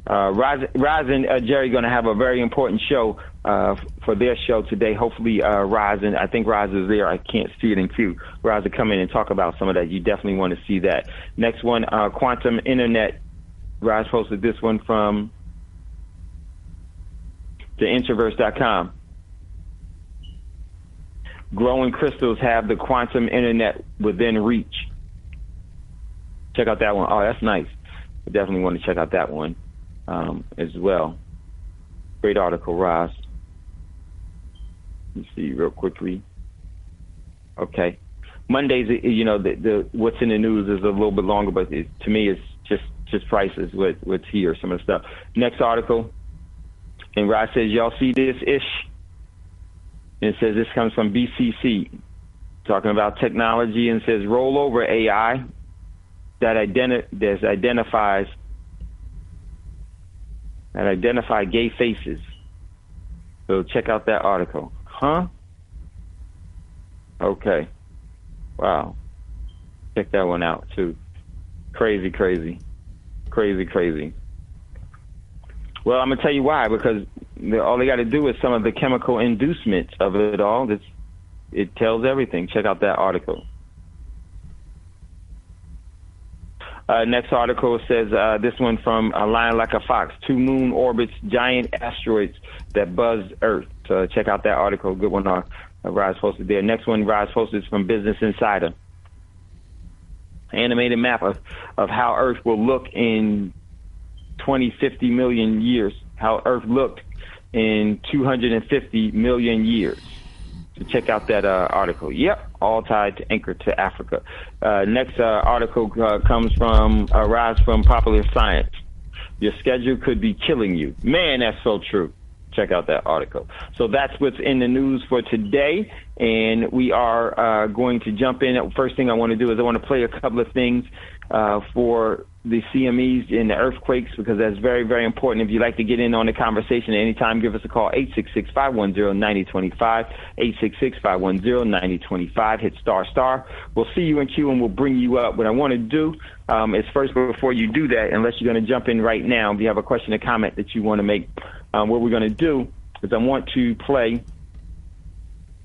Rise and Jerry going to have a very important show for their show today. Hopefully, Rise, and I think Rise is there. I can't see it in queue. Rise will come in and talk about some of that. You definitely want to see that. Next one, Quantum Internet. Rise posted this one from theintroverse.com. Growing crystals have the quantum internet within reach. Check out that one. Oh, that's nice. I definitely want to check out that one as well. Great article, Roz. Let's see real quickly. Okay. Mondays, the what's in the news is a little bit longer, but to me, it's just prices, what's here, some of the stuff. Next article, and Roz says, y'all see this ish? And it says this comes from BCC, talking about technology, and says rollover AI that identify gay faces. So check out that article. Huh? Okay. Wow. Check that one out too. Crazy. Well, I'm gonna tell you why, because all they got to do is some of the chemical inducements of it all. It tells everything. Check out that article. Next article says this one from Lying Like a Fox. 2 moon orbits giant asteroids that buzz Earth. So check out that article. Good one. Rise posted there. Next one, Rise posted is from Business Insider. Animated map of how Earth will look in 50 million years. How Earth looked in 250 million years. So check out that article. Yep, all tied to Anchor to Africa. Next article comes from Rise from Popular Science. Your schedule could be killing you. Man, that's so true. Check out that article. So that's what's in the news for today, and we are going to jump in. First thing I want to do is I want to play a couple of things for the CMEs and the earthquakes, because that's very, very important. If you'd like to get in on the conversation at any time, give us a call, 866-510-9025, 866-510-9025. Hit **. We'll see you in queue, and we'll bring you up. What I want to do is first, before you do that, unless you're going to jump in right now, if you have a question or comment that you want to make, what we're going to do is I want to play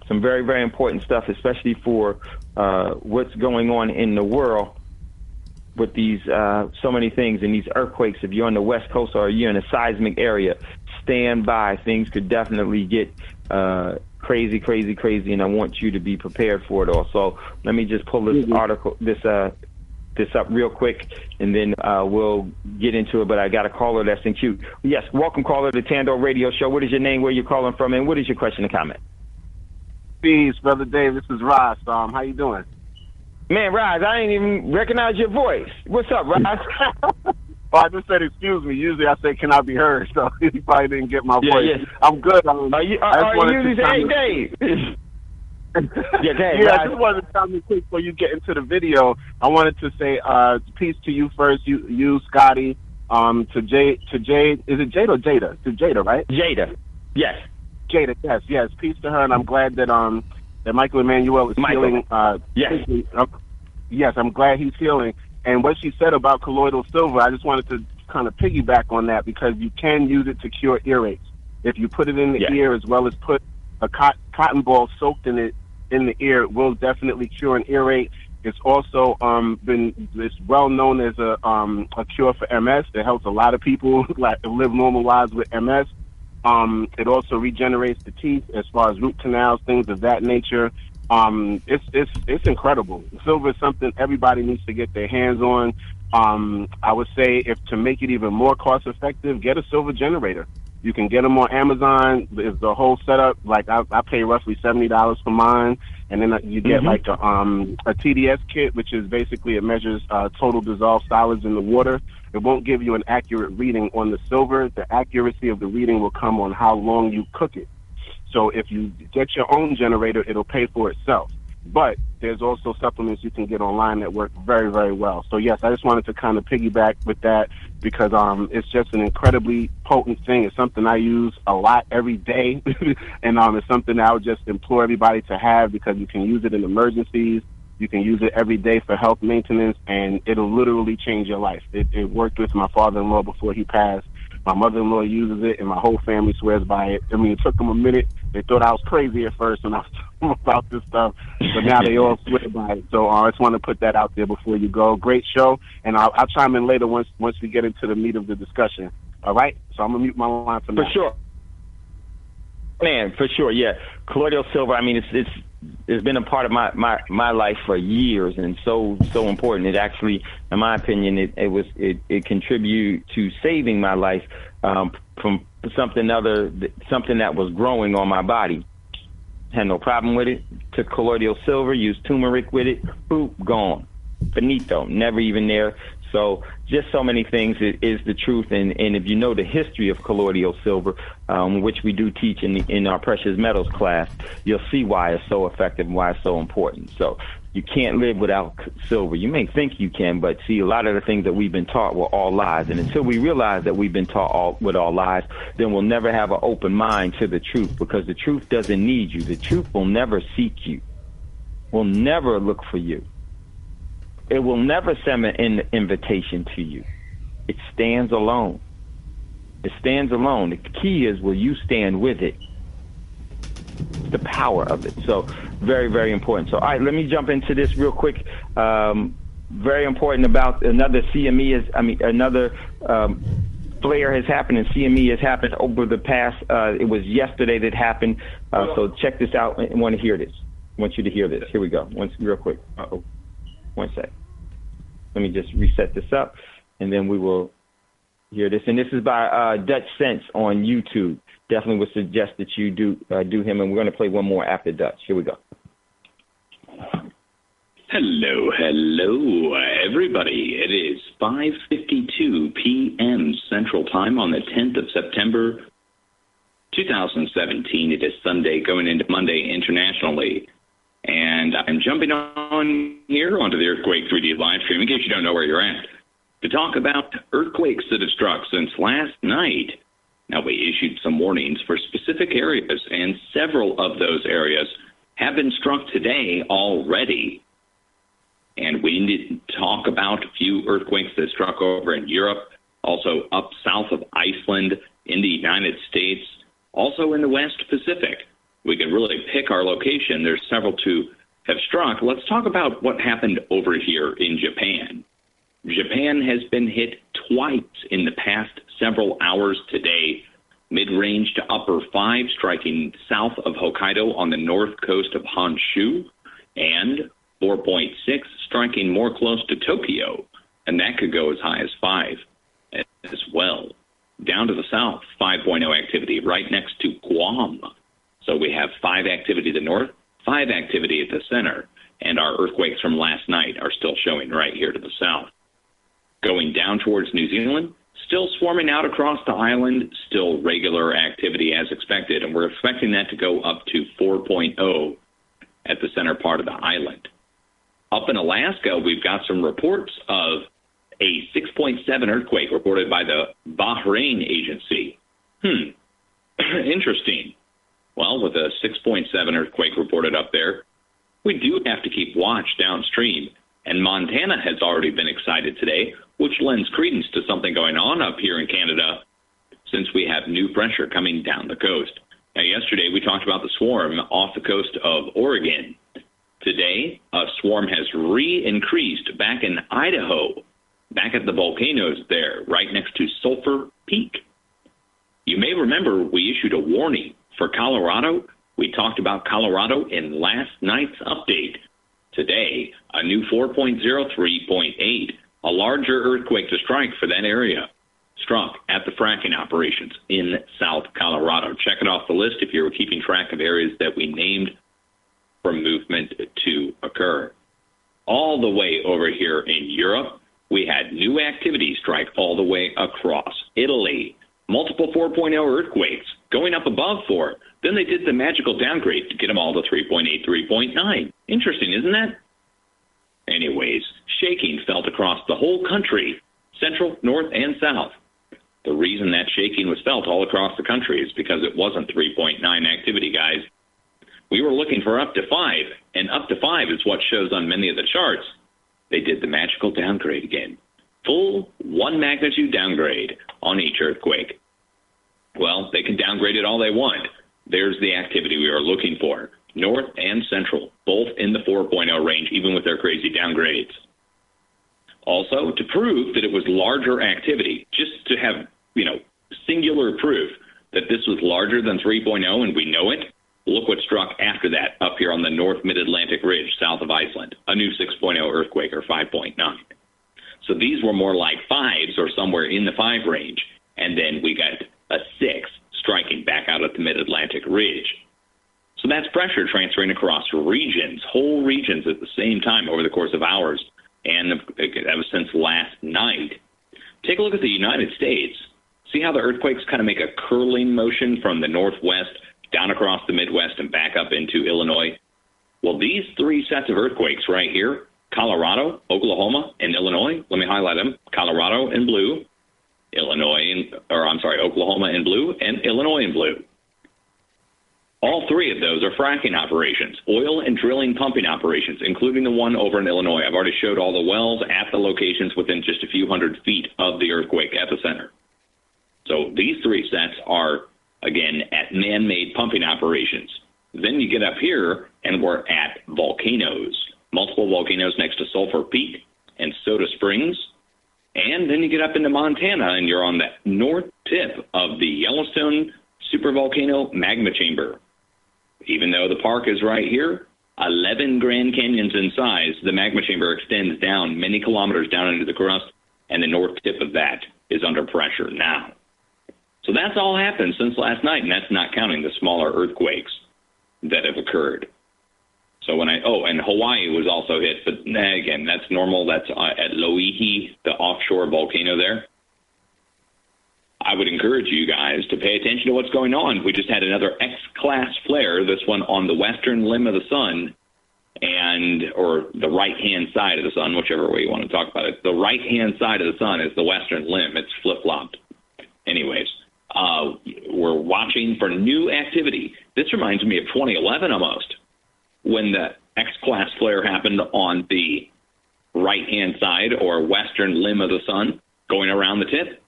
some very, very important stuff, especially for what's going on in the world with these so many things and these earthquakes. If you're on the West Coast or you're in a seismic area, stand by. Things could definitely get crazy, and I want you to be prepared for it all. So let me just pull this article, this up real quick, and then we'll get into it. But I got a caller that's in queue. Yes, welcome, caller, to Thando Radio Show. What is your name, where you're calling from, and what is your question or comment? Peace, Brother Dave. This is Ross. How you doing? Man, Roz, I ain't even recognize your voice. What's up, Roz? Well, I just said excuse me. Usually I say, can I be heard? So he probably didn't get my voice. Yes. I'm good. Are you usually say, hey, Dave? I just wanted to tell you quick before you get into the video. I wanted to say peace to you first, you Scotty, to Jade. Is it Jade or Jada? To Jada, right? Jada, yes. Jada, yes. Peace to her, and I'm glad that that Michael Emmanuel is healing. Yes. Yes, I'm glad he's healing. And what she said about colloidal silver, I just wanted to kind of piggyback on that, because you can use it to cure earaches. If you put it in the ear, as well as put a cotton ball soaked in it in the ear, it will definitely cure an earache. It's also it's well known as a cure for MS. It helps a lot of people live normal lives with MS. It also regenerates the teeth as far as root canals, things of that nature. It's incredible. Silver is something everybody needs to get their hands on. I would say, if to make it even more cost effective, get a silver generator. You can get them on Amazon. It's the whole setup. Like I pay roughly $70 for mine, and then you get like a TDS kit, which is basically, it measures total dissolved solids in the water. It won't give you an accurate reading on the silver. The accuracy of the reading will come on how long you cook it. So if you get your own generator, it'll pay for itself. But there's also supplements you can get online that work very, very well. So yes, I just wanted to kind of piggyback with that, because it's just an incredibly potent thing. It's something I use a lot every day, and it's something that I would just implore everybody to have, because you can use it in emergencies. You can use it every day for health maintenance, and it'll literally change your life. It worked with my father-in-law before he passed. My mother-in-law uses it, and my whole family swears by it. I mean, it took them a minute. They thought I was crazy at first when I was talking about this stuff, but now they all swear by it. So I just want to put that out there before you go. Great show, and I'll chime in later once we get into the meat of the discussion. All right? So I'm going to mute my line for now. For sure. Man, for sure, yeah. Colloidal silver, I mean, it's it's been a part of my life for years, and so important. It actually, in my opinion, it contributed to saving my life from something that was growing on my body. Had no problem with it. Took colloidal silver, used turmeric with it. Boop, gone. Finito. Never even there. So just so many things is the truth. And if you know the history of colloidal silver, which we do teach in our precious metals class, you'll see why it's so effective and why it's so important. So you can't live without silver. You may think you can, but see, a lot of the things that we've been taught were all lies. And until we realize that we've been taught with all lies, then we'll never have an open mind to the truth, because the truth doesn't need you. The truth will never seek you, will never look for you. It will never send an invitation to you. It stands alone. It stands alone. The key is, will you stand with it? The power of it. So very, very important. So, all right, let me jump into this real quick. Very important about another CME another flare has happened, and CME has happened over the past, it was yesterday that happened. So check this out. I want to hear this. I want you to hear this. Here we go. Real quick. Uh-oh. One sec. Let me just reset this up, and then we will hear this. And this is by Dutch Sense on YouTube. Definitely would suggest that you do him, and we're going to play one more after Dutch. Here we go. Hello, everybody. It is 5:52 p.m. Central Time on the 10th of September, 2017. It is Sunday going into Monday internationally. And I'm jumping on here onto the Earthquake 3D live stream, in case you don't know where you're at, to talk about earthquakes that have struck since last night. Now, we issued some warnings for specific areas, and several of those areas have been struck today already. And we need to talk about a few earthquakes that struck over in Europe, also up south of Iceland, in the United States, also in the West Pacific. We can really pick our location. There's several to have struck. Let's talk about what happened over here in Japan. Japan has been hit twice in the past several hours today. Mid-range to upper 5, striking south of Hokkaido on the north coast of Honshu, and 4.6 striking more close to Tokyo, and that could go as high as 5 as well. Down to the south, 5.0 activity right next to Guam. So we have 5 activity to the north, 5 activity at the center, and our earthquakes from last night are still showing right here to the south. Going down towards New Zealand, still swarming out across the island, still regular activity as expected, and we're expecting that to go up to 4.0 at the center part of the island. Up in Alaska, we've got some reports of a 6.7 earthquake reported by the Bahrain agency. Interesting. Well, with a 6.7 earthquake reported up there, we do have to keep watch downstream. And Montana has already been excited today, which lends credence to something going on up here in Canada, since we have new pressure coming down the coast. Now, yesterday we talked about the swarm off the coast of Oregon. Today, a swarm has re-increased back in Idaho, back at the volcanoes there, right next to Sulphur Peak. You may remember we issued a warning for Colorado. We talked about Colorado in last night's update. Today, a new 4.03.8, a larger earthquake to strike for that area, struck at the fracking operations in South Colorado. Check it off the list if you were keeping track of areas that we named for movement to occur. All the way over here in Europe, we had new activity strike all the way across Italy. Multiple 4.0 earthquakes going up above 4. Then they did the magical downgrade to get them all to 3.8, 3.9. Interesting, isn't that? Anyways, shaking felt across the whole country, central, north, and south. The reason that shaking was felt all across the country is because it wasn't 3.9 activity, guys. We were looking for up to 5, and up to 5 is what shows on many of the charts. They did the magical downgrade again. Full 1 magnitude downgrade on each earthquake. Well, they can downgrade it all they want. There's the activity we are looking for. North and central, both in the 4.0 range, even with their crazy downgrades. Also, to prove that it was larger activity, just to have, singular proof that this was larger than 3.0 and we know it, Look what struck after that up here on the North Mid-Atlantic Ridge, south of Iceland, a new 6.0 earthquake, or 5.9. So these were more like 5s or somewhere in the 5 range, and then we got a 6 striking back out at the Mid-Atlantic Ridge. So that's pressure transferring across regions, whole regions at the same time over the course of hours, and that was since last night. Take a look at the United States. See how the earthquakes kind of make a curling motion from the northwest down across the Midwest and back up into Illinois? Well, these 3 sets of earthquakes right here, Colorado, Oklahoma, and Illinois, let me highlight them. Colorado in blue, Oklahoma in blue, and Illinois in blue. All 3 of those are fracking operations, oil and drilling pumping operations, including the one over in Illinois. I've already showed all the wells at the locations within just a few hundred feet of the earthquake epicenter. So these 3 sets are, again, at man-made pumping operations. Then you get up here, and we're at volcanoes, multiple volcanoes next to Sulphur Peak and Soda Springs. And then you get up into Montana, and you're on the north tip of the Yellowstone supervolcano magma chamber. Even though the park is right here, 11 Grand Canyons in size, the magma chamber extends down many kilometers down into the crust, and the north tip of that is under pressure now. So that's all happened since last night, and that's not counting the smaller earthquakes that have occurred. So and Hawaii was also hit, but again, that's normal. That's at Loihi, the offshore volcano there. I would encourage you guys to pay attention to what's going on. We just had another X-class flare, this one on the western limb of the sun, or the right-hand side of the sun, whichever way you want to talk about it. The right-hand side of the sun is the western limb. It's flip-flopped. Anyways, we're watching for new activity. This reminds me of 2011 almost, when the X-class flare happened on the right-hand side or western limb of the sun going around the tip.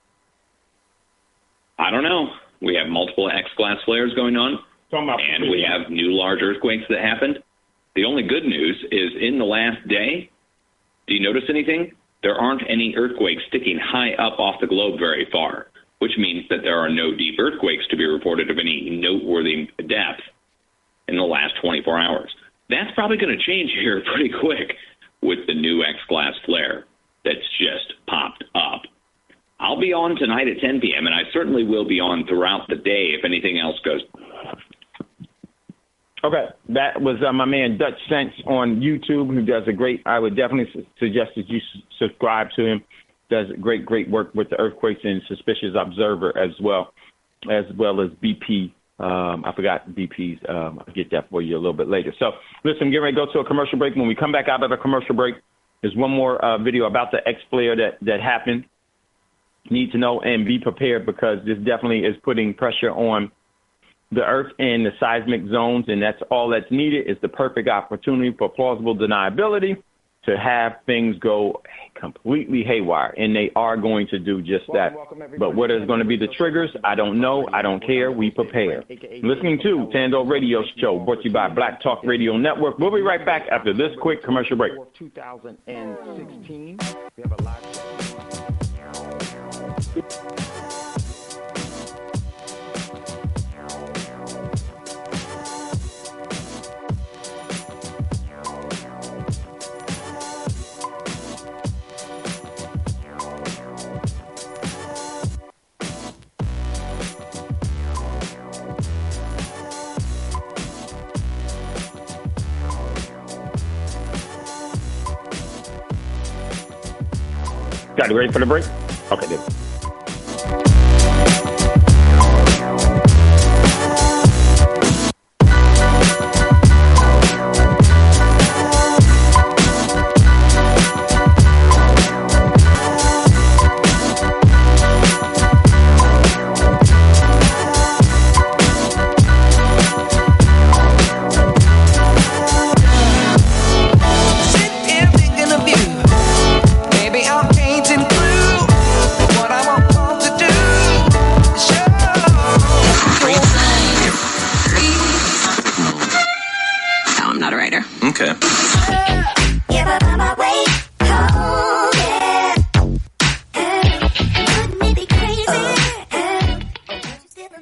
I don't know. We have multiple X-class flares going on, and we have new large earthquakes that happened. The only good news is in the last day, do you notice anything? There aren't any earthquakes sticking high up off the globe very far, which means that there are no deep earthquakes to be reported of any noteworthy depth in the last 24 hours. That's probably going to change here pretty quick with the new X-class flare that's just popped up. I'll be on tonight at 10 p.m., and I certainly will be on throughout the day if anything else goes. Okay, that was my man Dutch Sense on YouTube, who does I would definitely suggest that you subscribe to him. Does great work with the earthquakes and Suspicious Observer as well as BP. I forgot BP's. I'll get that for you a little bit later. So, listen, get ready to go to a commercial break. When we come back out of the commercial break, there's one more video about the X-flare that happened. Need to know and be prepared, because this definitely is putting pressure on the earth and the seismic zones, and that's all that's needed. Is the perfect opportunity for plausible deniability to have things go completely haywire, and they are going to do just that. But what is going to be the triggers? I don't know. I don't care. We prepare. Listening to Thando Radio Show, brought to you by Black Talk Radio Network. We'll be right back after this quick commercial break. 2016. We have a live. Got you ready for the break? Okay, then.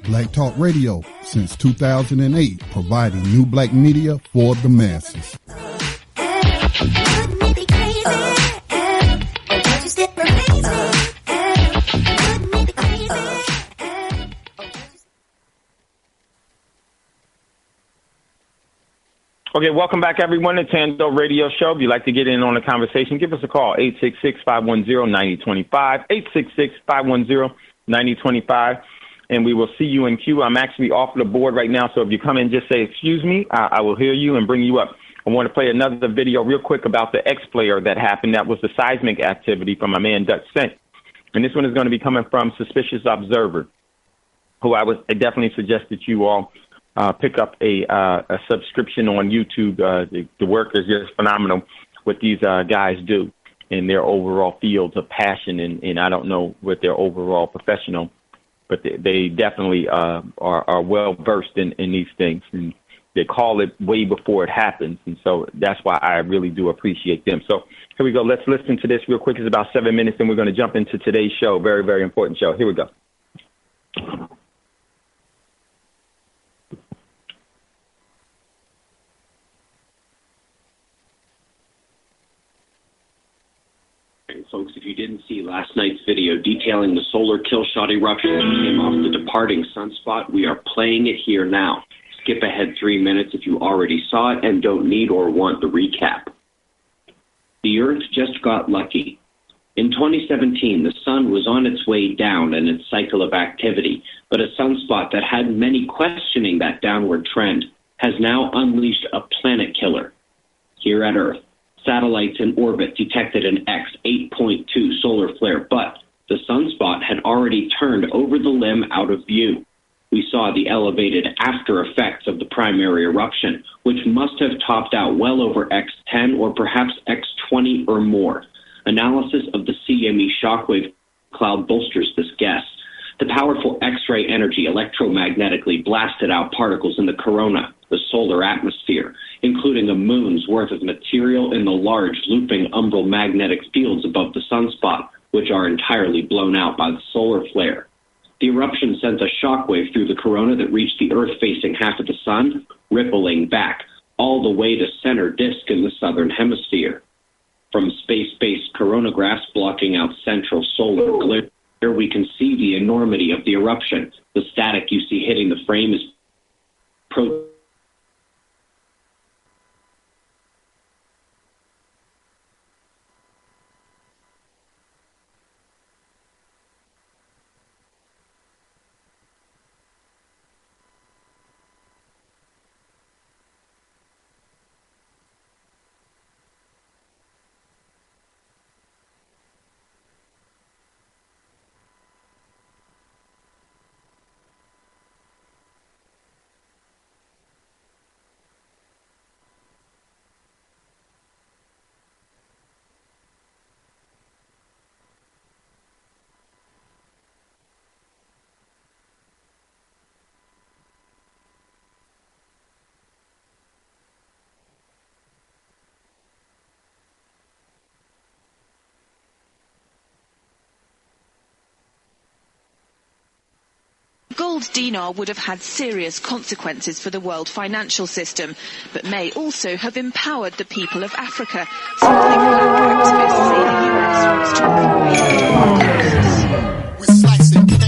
Black Talk Radio, since 2008, providing new black media for the masses. Okay, welcome back, everyone, to Thando Radio Show. If you'd like to get in on the conversation, give us a call, 866-510-9025, 866-510-9025, and we will see you in queue. I'm actually off the board right now, so if you come in, just say, excuse me, I will hear you and bring you up. I want to play another video real quick about the X-Player that happened. That was the seismic activity from my man, Dutch Scent. And this one is going to be coming from Suspicious Observer, who I definitely suggest that you all pick up a subscription on YouTube. The work is just phenomenal what these guys do in their overall fields of passion. And I don't know what their overall professional, but they definitely are well-versed in these things. And they call it way before it happens. And so that's why I really do appreciate them. So here we go. Let's listen to this real quick. It's about 7 minutes, and we're going to jump into today's show. Very, very important show. Here we go. Folks, if you didn't see last night's video detailing the solar kill shot eruption that came off the departing sunspot, we are playing it here now. Skip ahead 3 minutes if you already saw it and don't need or want the recap. The Earth just got lucky. In 2017, the sun was on its way down in its cycle of activity, but a sunspot that had many questioning that downward trend has now unleashed a planet killer. Here at Earth, satellites in orbit detected an X8.2 solar flare, but the sunspot had already turned over the limb out of view. We saw the elevated after effects of the primary eruption, which must have topped out well over X10 or perhaps X20 or more. Analysis of the CME shockwave cloud bolsters this guess. The powerful X-ray energy electromagnetically blasted out particles in the corona, the solar atmosphere, including a moon's worth of material in the large looping umbral magnetic fields above the sunspot, which are entirely blown out by the solar flare. The eruption sent a shockwave through the corona that reached the Earth facing half of the sun, rippling back all the way to center disk in the southern hemisphere. From space-based coronagraphs blocking out central solar glare, we can see the enormity of the eruption. The static you see hitting the frame is Gold dinar would have had serious consequences for the world financial system, but may also have empowered the people of Africa, something black activists say the US wants to avoid. We're slicing cake.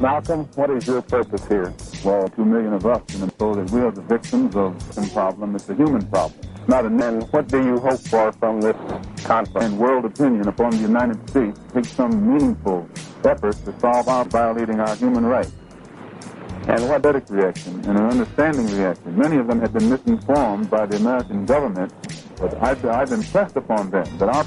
Malcolm, what is your purpose here? Well, 2 million of us, so that we are the victims of some problem. It's a human problem. Not a man. What do you hope for from this conference? And world opinion upon the United States take some meaningful efforts to solve our violating our human rights. And what a reaction and an understanding reaction. Many of them have been misinformed by the American government, but I've impressed upon them that our...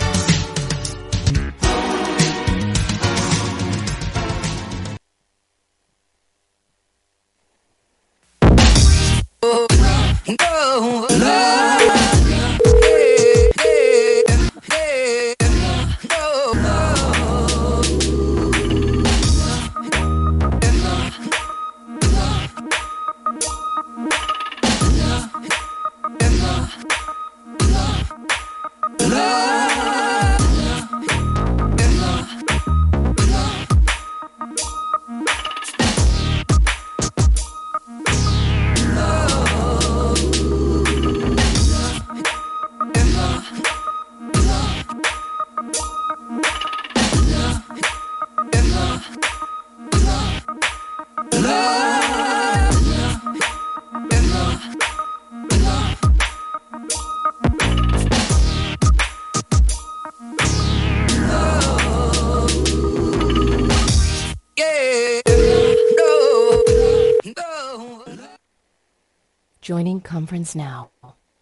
Joining conference now.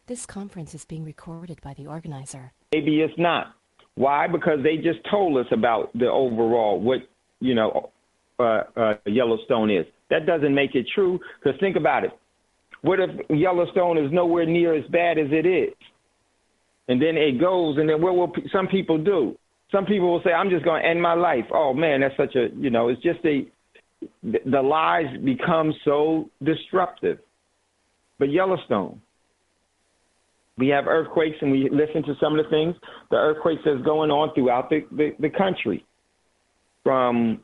This conference is being recorded by the organizer. Maybe it's not. Why? Because they just told us about the overall, what, Yellowstone is. That doesn't make it true, because think about it. What if Yellowstone is nowhere near as bad as it is? And then it goes, and then what will some people do? Some people will say, I'm just going to end my life. Oh, man, that's such a, it's just the lies become so disruptive. But Yellowstone, we have earthquakes, and we listen to some of the things, the earthquakes that's going on throughout the country, from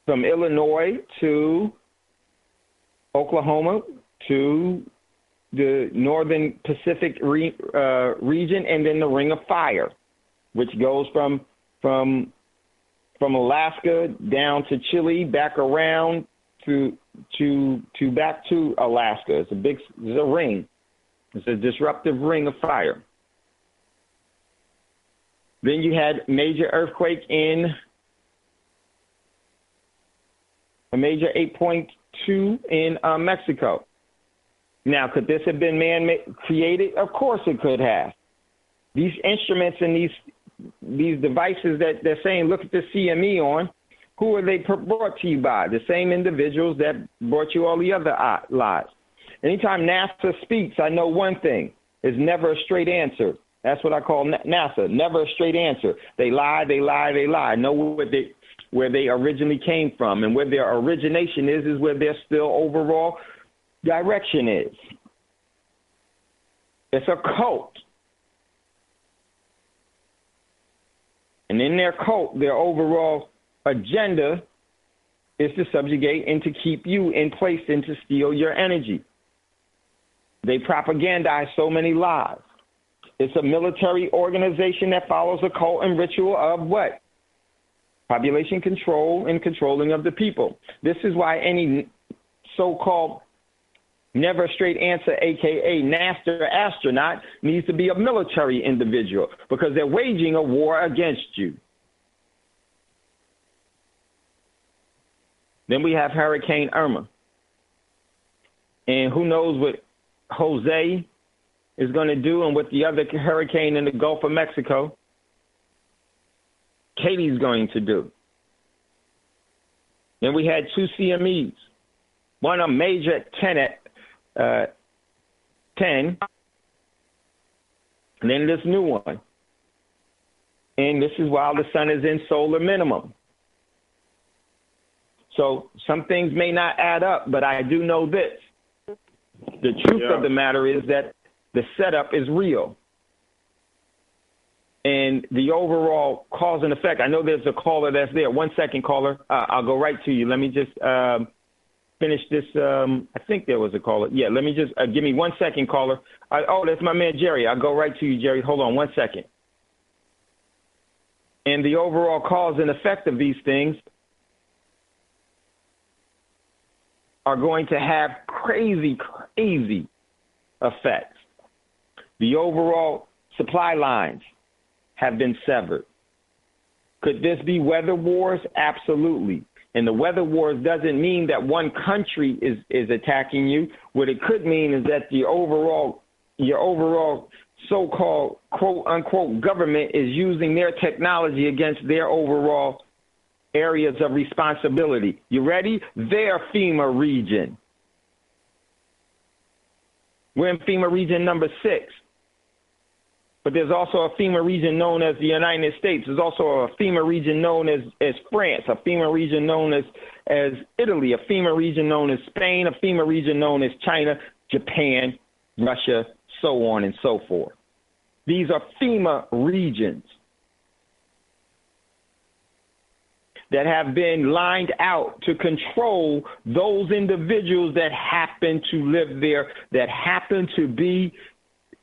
Illinois to Oklahoma to the northern Pacific region, and then the Ring of Fire, which goes from Alaska down to Chile, back around to back to Alaska. It's a ring. It's a disruptive ring of fire. Then you had a major 8.2 in Mexico. Now, could this have been man-made, created? Of course it could have. These instruments and these devices that they're saying, look at the CME on, who are they brought to you by? The same individuals that brought you all the other lies. Anytime NASA speaks, I know one thing. It's never a straight answer. That's what I call NASA, never a straight answer. They lie, they lie, they lie. Know where they originally came from, and where their origination is where their still overall direction is. It's a cult. And in their cult, their overall agenda is to subjugate and to keep you in place and to steal your energy. They propagandize so many lies. It's a military organization that follows a cult and ritual of what? Population control and controlling of the people. This is why any so-called never straight answer, a.k.a. NASA astronaut, needs to be a military individual, because they're waging a war against you. Then we have Hurricane Irma. And who knows what Jose is going to do and what the other hurricane in the Gulf of Mexico, Katie's going to do. Then we had 2 CMEs. One a major at 10, and then this new one. And this is while the sun is in solar minimum. So some things may not add up, but I do know this. The truth of the matter is that the setup is real. And the overall cause and effect, I know there's a caller that's there. 1 second, caller. I'll go right to you. Let me just finish this. I think there was a caller. Yeah, let me just give me 1 second, caller. That's my man, Jerry. I'll go right to you, Jerry. Hold on 1 second. And the overall cause and effect of these things are going to have crazy, crazy effects. The overall supply lines have been severed. Could this be weather wars? Absolutely. And the weather wars doesn't mean that one country is attacking you. What it could mean is that your overall so-called quote-unquote government is using their technology against their overall areas of responsibility. You ready? Their FEMA region. We're in FEMA region number 6. But there's also a FEMA region known as the United States. There's also a FEMA region known as France, a FEMA region known as Italy, a FEMA region known as Spain, a FEMA region known as China, Japan, Russia, so on and so forth. These are FEMA regions that have been lined out to control those individuals that happen to live there, that happen to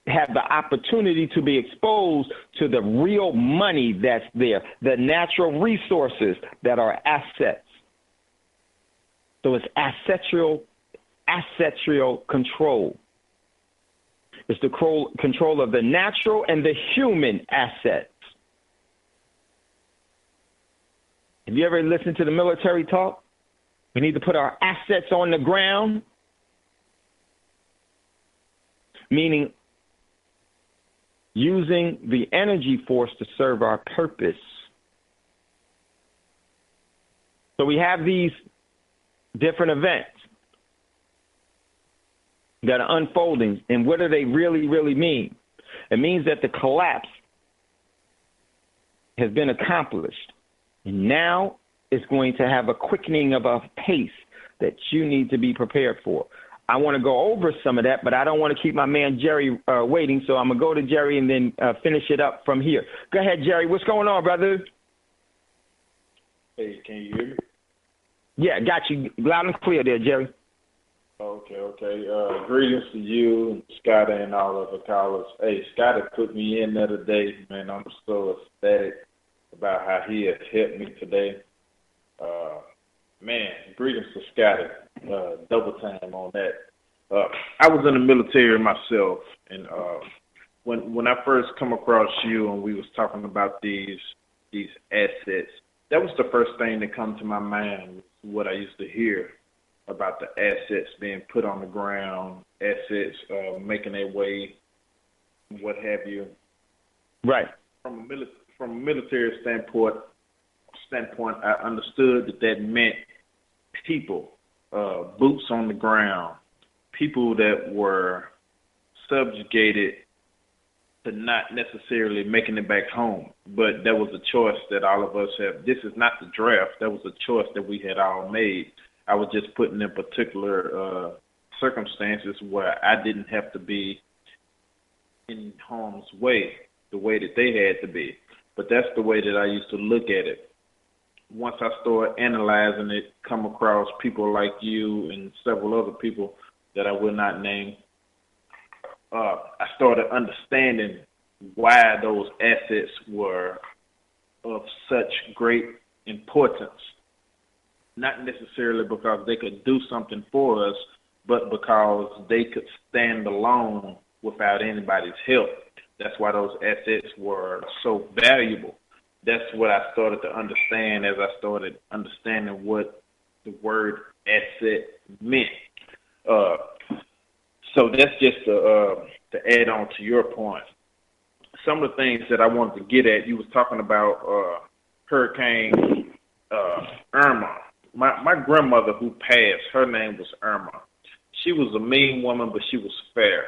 have the opportunity to be exposed to the real money that's there, the natural resources that are assets. So it's assetral control. It's the control of the natural and the human assets. Have you ever listened to the military talk? We need to put our assets on the ground, meaning using the energy force to serve our purpose. So we have these different events that are unfolding, and what do they really, really mean? It means that the collapse has been accomplished, and now it's going to have a quickening of a pace that you need to be prepared for. I want to go over some of that, but I don't want to keep my man Jerry waiting, so I'm going to go to Jerry and then finish it up from here. Go ahead, Jerry. What's going on, brother? Hey, can you hear me? Yeah, got you loud and clear there, Jerry. Okay. Greetings to you and Scott and all of the callers. Hey, Scott had put me in the other day, man. I'm so ecstatic about how he has helped me today. Man, greetings to Scotty. Double time on that. I was in the military myself, and when I first come across you and we was talking about these assets, that was the first thing that come to my mind, what I used to hear about the assets being put on the ground, assets making their way, what have you. Right. From a military standpoint, I understood that meant people, boots on the ground, people that were subjugated to not necessarily making it back home. But that was a choice that all of us have. This is not the draft. That was a choice that we had all made. I was just putting in particular circumstances where I didn't have to be in harm's way the way that they had to be. But that's the way that I used to look at it. Once I started analyzing it, come across people like you and several other people that I will not name, I started understanding why those assets were of such great importance. Not necessarily because they could do something for us, but because they could stand alone without anybody's help. That's why those assets were so valuable. That's what I started to understand as I started understanding what the word asset meant. So that's just to add on to your point. Some of the things that I wanted to get at, you was talking about Hurricane Irma. My grandmother who passed, her name was Irma. She was a mean woman, but she was fair.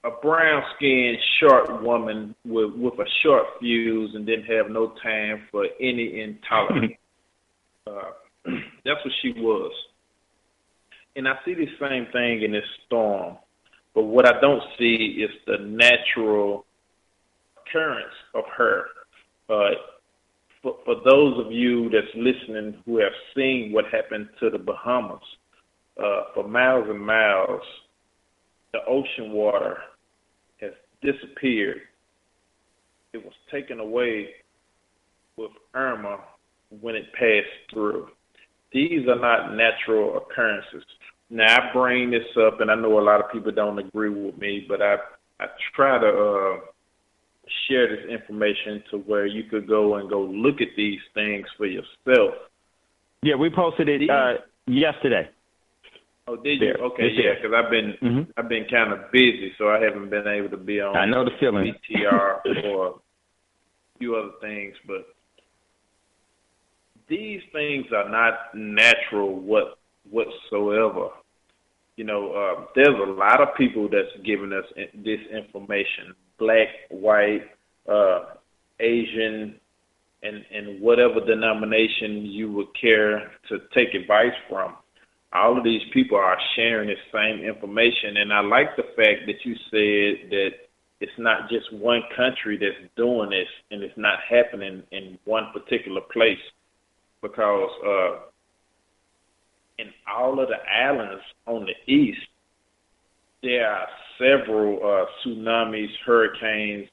A brown-skinned, short woman with a short fuse and didn't have no time for any intolerance. That's what she was. And I see the same thing in this storm, but what I don't see is the natural occurrence of her. For those of you that's listening who have seen what happened to the Bahamas, for miles and miles, the ocean water has disappeared. It was taken away with Irma when it passed through. These are not natural occurrences. Now, I bring this up, and I know a lot of people don't agree with me, but I try to share this information to where you could go look at these things for yourself. Yeah, we posted it yesterday. Oh, did you? Okay, yeah, because I've been kind of busy, so I haven't been able to be on. I know the feeling. BTR or a few other things, but these things are not natural whatsoever. You know, there's a lot of people that's giving us this information: black, white, Asian, and whatever denomination you would care to take advice from. All of these people are sharing this same information, and I like the fact that you said that it's not just one country that's doing this, and it's not happening in one particular place, because in all of the islands on the east, there are several tsunamis, hurricanes,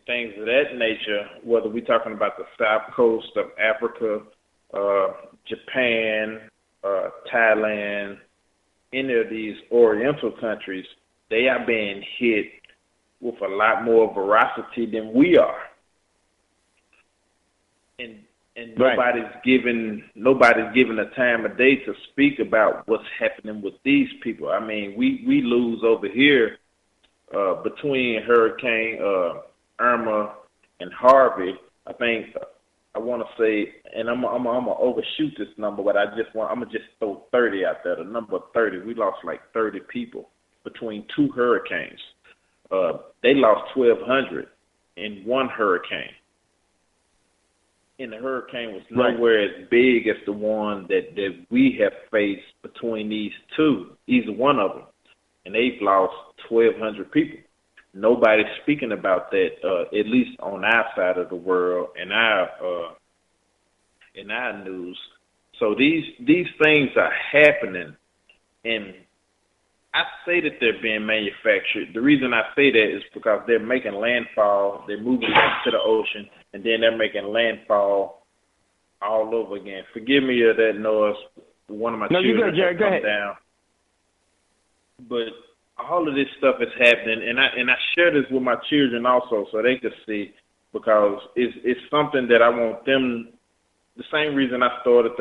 things of that nature, whether we're talking about the south coast of Africa, Japan, Thailand, any of these oriental countries, they are being hit with a lot more veracity than we are. And nobody's given the time of day to speak about what's happening with these people. I mean, we lose over here between Hurricane Irma and Harvey. I want to say, and I'm gonna overshoot this number, but I'm gonna just throw 30 out there. The number 30, we lost like 30 people between two hurricanes. They lost 1,200 in one hurricane. And the hurricane was nowhere as big as the one that we have faced between these two, either one of them. And they've lost 1,200 people. Nobody's speaking about that, at least on our side of the world, in our news. So these things are happening, and I say that they're being manufactured. The reason I say that is because they're making landfall, they're moving back to the ocean, and then they're making landfall all over again. Forgive me of that noise. One of my children has come down. But all of this stuff is happening, and I share this with my children also so they can see, because it's something that I want them. The same reason I started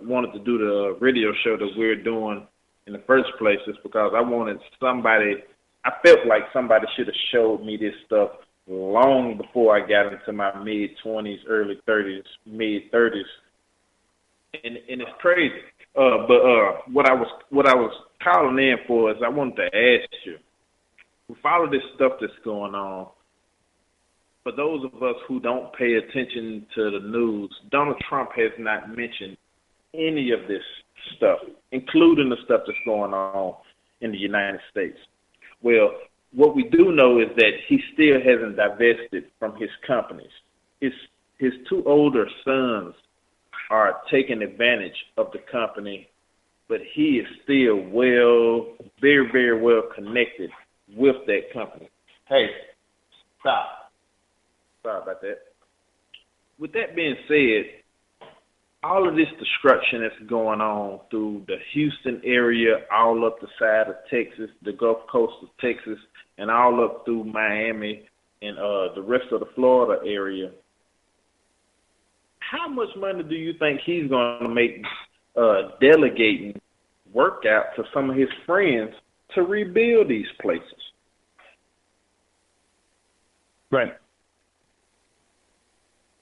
wanted to do the radio show that we're doing in the first place is because I wanted somebody. I felt like somebody should have showed me this stuff long before I got into my mid-20s, early 30s, mid-30s, and it's crazy. But what I was calling in for is I wanted to ask you, with all of this stuff that's going on, for those of us who don't pay attention to the news, Donald Trump has not mentioned any of this stuff, including the stuff that's going on in the United States. Well, what we do know is that he still hasn't divested from his companies. His two older sons are taking advantage of the company, but he is still very, very well connected with that company. Hey, stop. Sorry about that. With that being said, all of this destruction that's going on through the Houston area, all up the side of Texas, the Gulf Coast of Texas, and all up through Miami and the rest of the Florida area, how much money do you think he's going to make delegating work out to some of his friends to rebuild these places?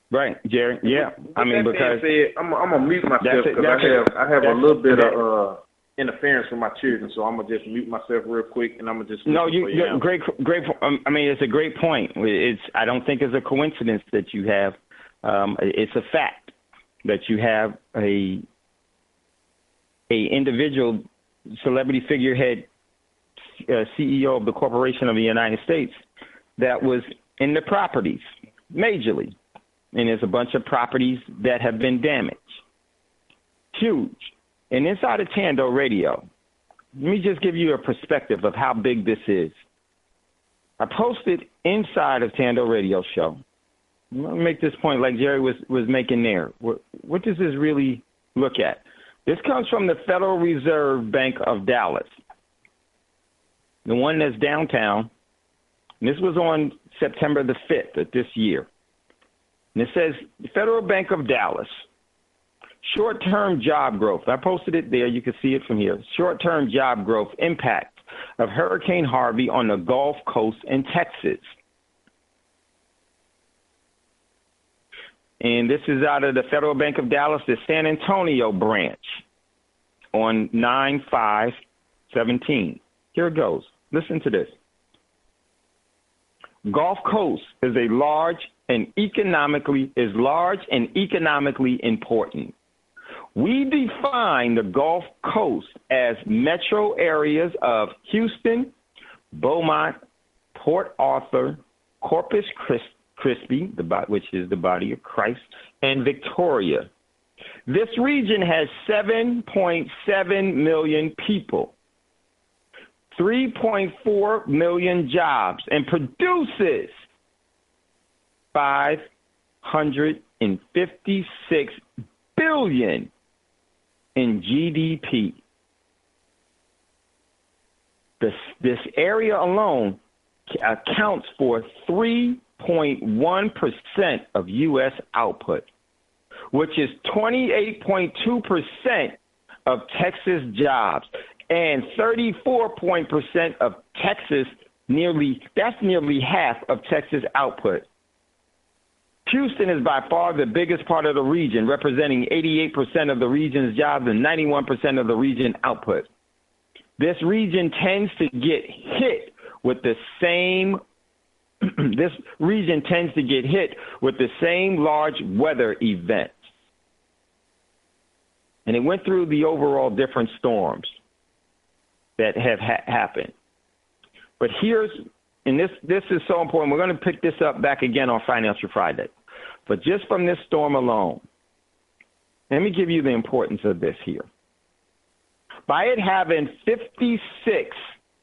Right, Jerry. Yeah, I mean, because I'm gonna mute myself because I have a little bit of interference with my children, so I'm gonna just mute myself real quick, and I'm gonna just great. I mean, it's a great point. I don't think it's a coincidence that you have. It's a fact that you have a individual celebrity figurehead, CEO of the Corporation of the United States, that was in the properties majorly. And there's a bunch of properties that have been damaged. Huge. And inside of Thando Radio, let me just give you a perspective of how big this is. I posted inside of Thando Radio Show Let me make this point like Jerry was making there. What does this really look at? This comes from the Federal Reserve Bank of Dallas, the one that's downtown. And this was on September the 5th of this year. And it says, the Federal Bank of Dallas, short-term job growth. I posted it there. You can see it from here. Short-term job growth impact of Hurricane Harvey on the Gulf Coast and Texas. And this is out of the Federal Bank of Dallas, the San Antonio branch on 9/5/17. Here it goes. Listen to this. Gulf Coast is large and economically important. We define the Gulf Coast as metro areas of Houston, Beaumont, Port Arthur, Corpus Christi, which is the body of Christ, and Victoria. This region has 7.7 million people, 3.4 million jobs, and produces $556 billion in GDP. This area alone accounts for 3.1% of U.S. output, which is 28.2% of Texas jobs and 34% of Texas, nearly half of Texas output. Houston is by far the biggest part of the region, representing 88% of the region's jobs and 91% of the region output. This region tends to get hit with the same large weather events. And it went through the overall different storms that have happened. But this is so important. We're going to pick this up back again on Financial Friday. But just from this storm alone, let me give you the importance of this here. By it having 56,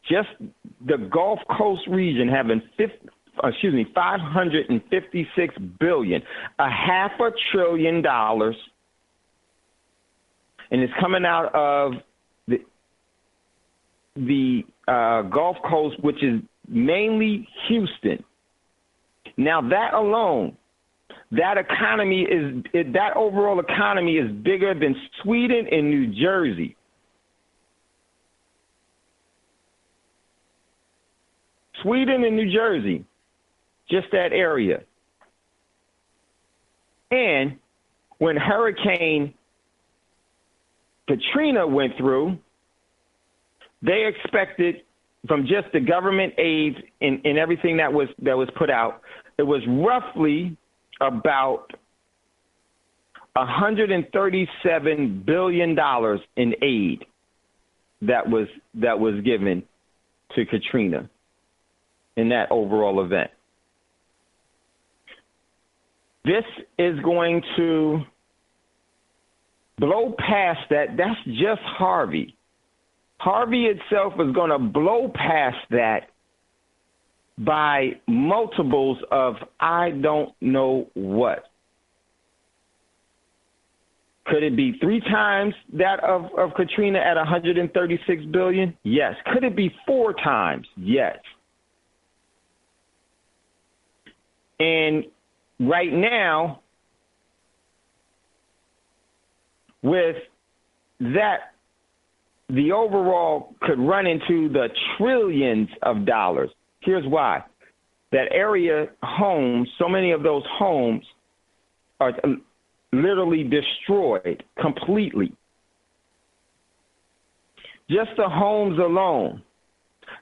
just the Gulf Coast region having 556 billion, $500 billion, and it's coming out of the Gulf Coast, which is mainly Houston. Now that alone, that overall economy is bigger than Sweden and New Jersey. Sweden and New Jersey, just that area. And when Hurricane Katrina went through, they expected from just the government aid and everything that was put out, it was roughly about $137 billion in aid that was given to Katrina in that overall event. This is going to blow past that. That's just Harvey. Harvey itself is going to blow past that by multiples of I don't know what. Could it be 3 times that of Katrina at $136 billion? Yes. Could it be 4 times? Yes. And right now, with that, the overall could run into the trillions of dollars. Here's why. That area homes, so many of those homes are literally destroyed completely. Just the homes alone,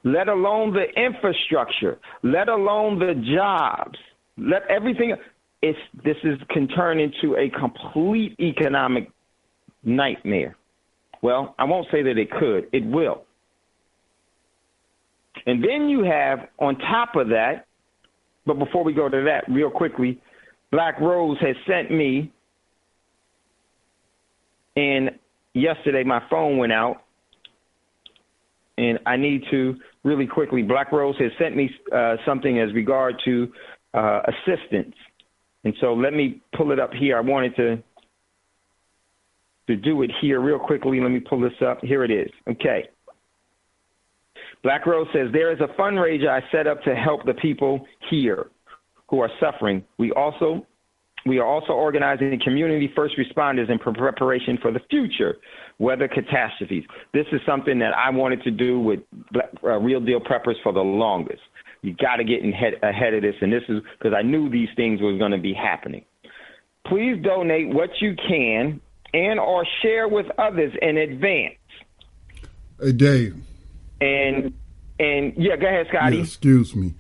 let alone the infrastructure, let alone the jobs, let everything. This can turn into a complete economic nightmare. Well, I won't say that it could. It will. And then you have, on top of that, but before we go to that, real quickly, Black Rose has sent me, and yesterday my phone went out, and I need to really quickly, Black Rose has sent me something as regard to assistance And so let me pull it up here. I wanted to do it here real quickly. Let me pull this up. Here it is. Okay. Black Rose says, there is a fundraiser I set up to help the people here who are suffering. We are also organizing community first responders in preparation for the future weather catastrophes. This is something that I wanted to do with Real Deal Preppers for the longest. You got to get ahead of this, and this is because I knew these things were going to be happening. Please donate what you can and or share with others in advance. Hey, Dave. And yeah, go ahead, Scotty. Yeah, excuse me.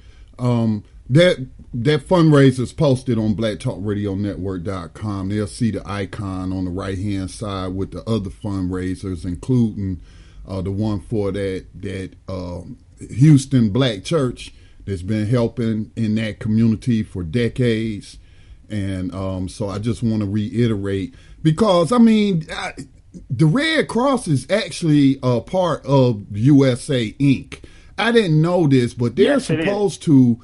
That fundraiser is posted on blacktalkradionetwork.com. They'll see the icon on the right-hand side with the other fundraisers, including the one for that Houston Black Church that's been helping in that community for decades. And so I just want to reiterate, because, I mean, the Red Cross is actually a part of USA Inc. I didn't know this, but they're supposed to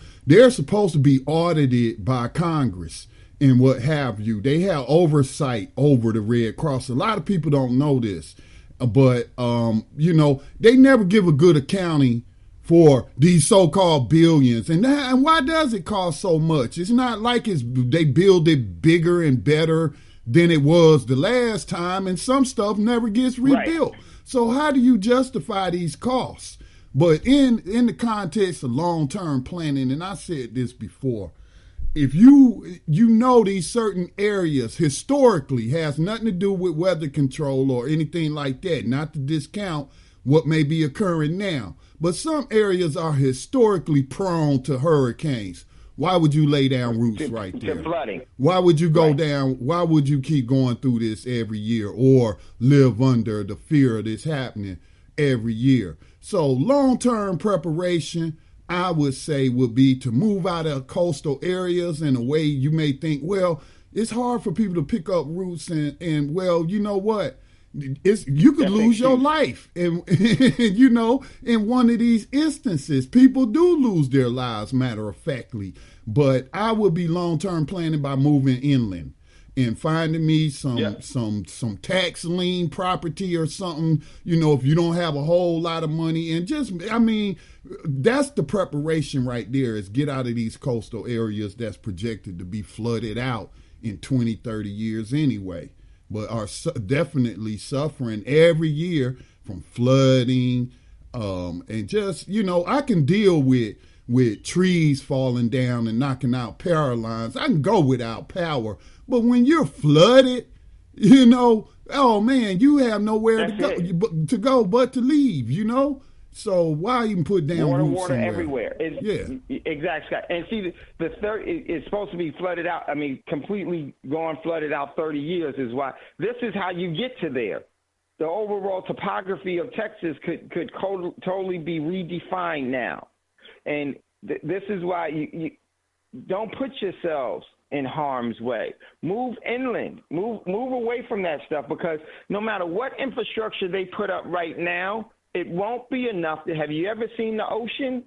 be audited by Congress and what have you. They have oversight over the Red Cross. A lot of people don't know this, but you know, they never give a good accounting for these so-called billions. And why does it cost so much? It's not like they build it bigger and better than it was the last time, and some stuff never gets rebuilt. Right. So how do you justify these costs? But in the context of long-term planning, and I said this before, if you know these certain areas historically has nothing to do with weather control or anything like that, not to discount what may be occurring now, but some areas are historically prone to hurricanes. Why would you lay down roots right there? Flooding. Why would you go down? Why would you keep going through this every year or live under the fear of this happening every year? So long-term preparation, I would say, would be to move out of coastal areas in a way you may think, well, it's hard for people to pick up roots and well, you know what? You could lose your life. And, you know, in one of these instances, people do lose their lives, matter of factly. But I would be long-term planning by moving inland and finding me some tax lien property or something, you know, if you don't have a whole lot of money. And just, I mean, that's the preparation right there, is get out of these coastal areas that's projected to be flooded out in 20, 30 years anyway, but are definitely suffering every year from flooding. And just, you know, I can deal with trees falling down and knocking out power lines. I can go without power. But when you're flooded, you know, oh man, you have nowhere to go but to leave, you know? So why even put down water somewhere? Everywhere. Exactly. And see, the third is supposed to be flooded out. I mean, completely gone flooded out 30 years is why. This is how you get to there. The overall topography of Texas could totally be redefined now. And this is why you don't put yourselves in harm's way. Move inland. Move away from that stuff, because no matter what infrastructure they put up right now, it won't be enough. Have you ever seen the ocean?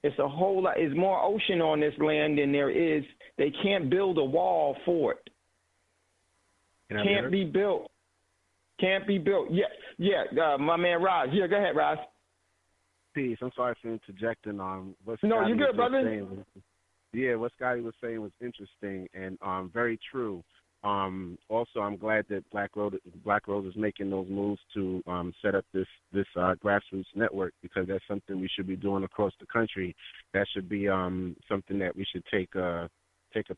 It's a whole lot. There's more ocean on this land than there is. They can't build a wall for it. Can't be built. Yeah. My man Roz. Yeah, go ahead, Roz. Peace. I'm sorry for interjecting on what No, you're good, brother. What Scotty was saying was interesting and very true. Also, I'm glad that Black Rose is making those moves to set up this grassroots network, because that's something we should be doing across the country. That should be something that we should take a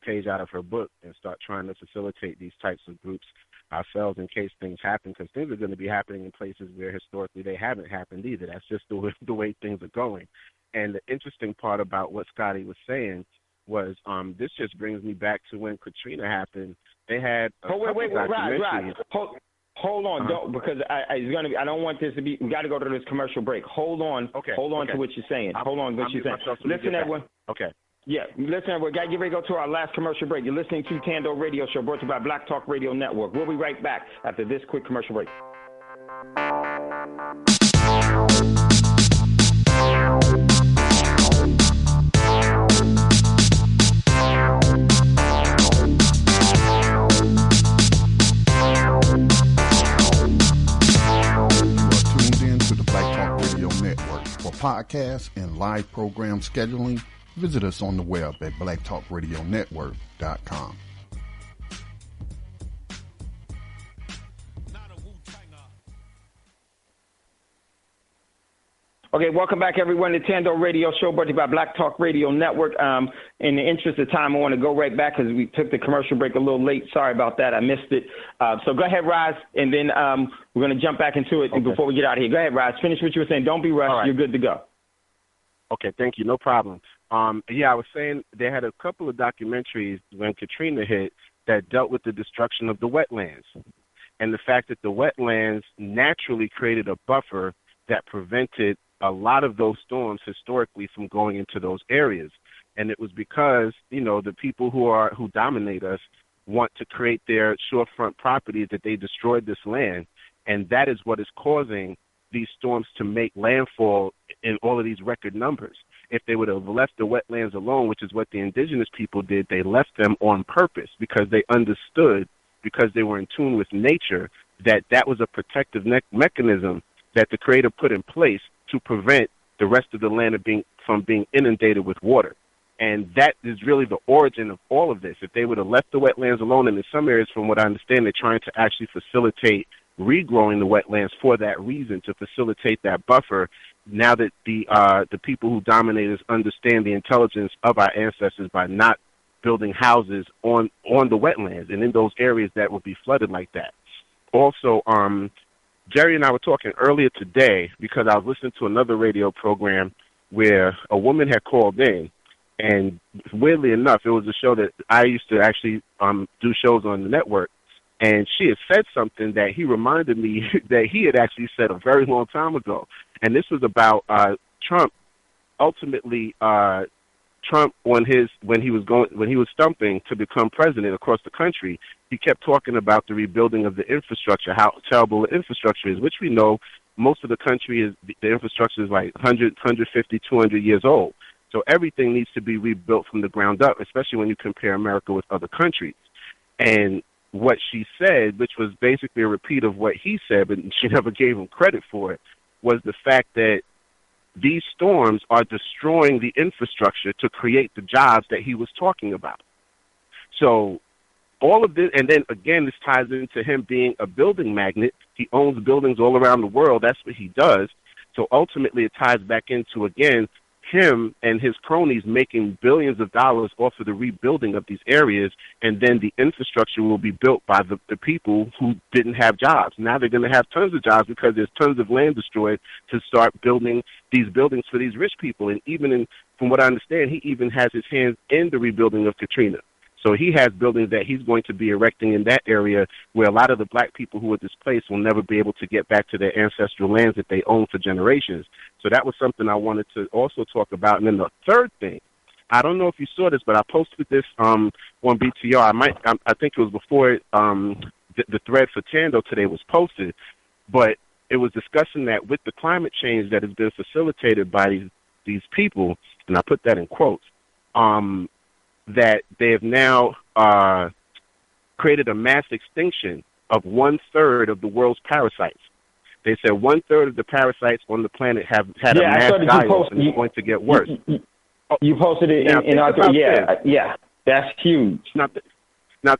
page out of her book and start trying to facilitate these types of groups ourselves in case things happen, because things are going to be happening in places where historically they haven't happened either. That's just the way things are going. And the interesting part about what Scotty was saying was this just brings me back to when Katrina happened. They had wait, right. Hold on, don't, because I don't want this to be. We got to go to this commercial break. Hold on. To what you're saying. Hold on, what you're saying. Listen, everyone. Okay. Yeah, listen, everyone. Got to get ready to go to our last commercial break. You're listening to Thando Radio Show, brought to you by Black Talk Radio Network. We'll be right back after this quick commercial break. podcasts, and live program scheduling, visit us on the web at blacktalkradionetwork.com. Okay, welcome back, everyone, to Thando Radio Show, brought to you by Black Talk Radio Network. In the interest of time, I want to go right back because we took the commercial break a little late. Sorry about that. I missed it. So go ahead, Roz, and then we're going to jump back into it before we get out of here. Go ahead, Roz. Finish what you were saying. Don't be rushed. Right. You're good to go. Okay, thank you. No problem. I was saying they had a couple of documentaries when Katrina hit that dealt with the destruction of the wetlands and the fact that the wetlands naturally created a buffer that prevented a lot of those storms historically from going into those areas. And it was because, the people who dominate us want to create their shorefront properties, that they destroyed this land. And that is what is causing these storms to make landfall in all of these record numbers. If they would have left the wetlands alone, which is what the indigenous people did, they left them on purpose because they understood, because they were in tune with nature, that was a protective mechanism that the Creator put in place to prevent the rest of the land from being inundated with water. And that is really the origin of all of this. If they would have left the wetlands alone, and in some areas, from what I understand, they're trying to actually facilitate regrowing the wetlands for that reason, to facilitate that buffer. Now that the people who dominate us understand the intelligence of our ancestors by not building houses on the wetlands and in those areas that would be flooded like that. Also, Jerry and I were talking earlier today because I was listening to another radio program where a woman had called in, and weirdly enough, it was a show that I used to actually do shows on the network, and she had said something that he reminded me that he had actually said a very long time ago, and this was about Trump. Ultimately, Trump, when he was stumping to become president across the country, he kept talking about the rebuilding of the infrastructure, how terrible the infrastructure is, which we know most of the country the infrastructure is like 100, 150, 200 years old. So everything needs to be rebuilt from the ground up, especially when you compare America with other countries. And what she said, which was basically a repeat of what he said, but she never gave him credit for it, was the fact that these storms are destroying the infrastructure to create the jobs that he was talking about. So all of this, and then again, this ties into him being a building magnet. He owns buildings all around the world. That's what he does. So ultimately it ties back into, again, him and his cronies making billions of dollars off of the rebuilding of these areas, and then the infrastructure will be built by the people who didn't have jobs. Now they're going to have tons of jobs because there's tons of land destroyed to start building these buildings for these rich people. And even from what I understand, he even has his hands in the rebuilding of Katrina. So he has buildings that he's going to be erecting in that area where a lot of the black people who are displaced will never be able to get back to their ancestral lands that they own for generations. So that was something I wanted to also talk about. And then the third thing, I don't know if you saw this, but I posted this on BTR. I think it was before the thread for Thando today was posted, but it was discussing that with the climate change that has been facilitated by these people, and I put that in quotes, that they have now created a mass extinction of 1/3 of the world's parasites. They said 1/3 of the parasites on the planet have had a mass die-off, and it's going to get worse. You posted it in our... Yeah, that's huge. Now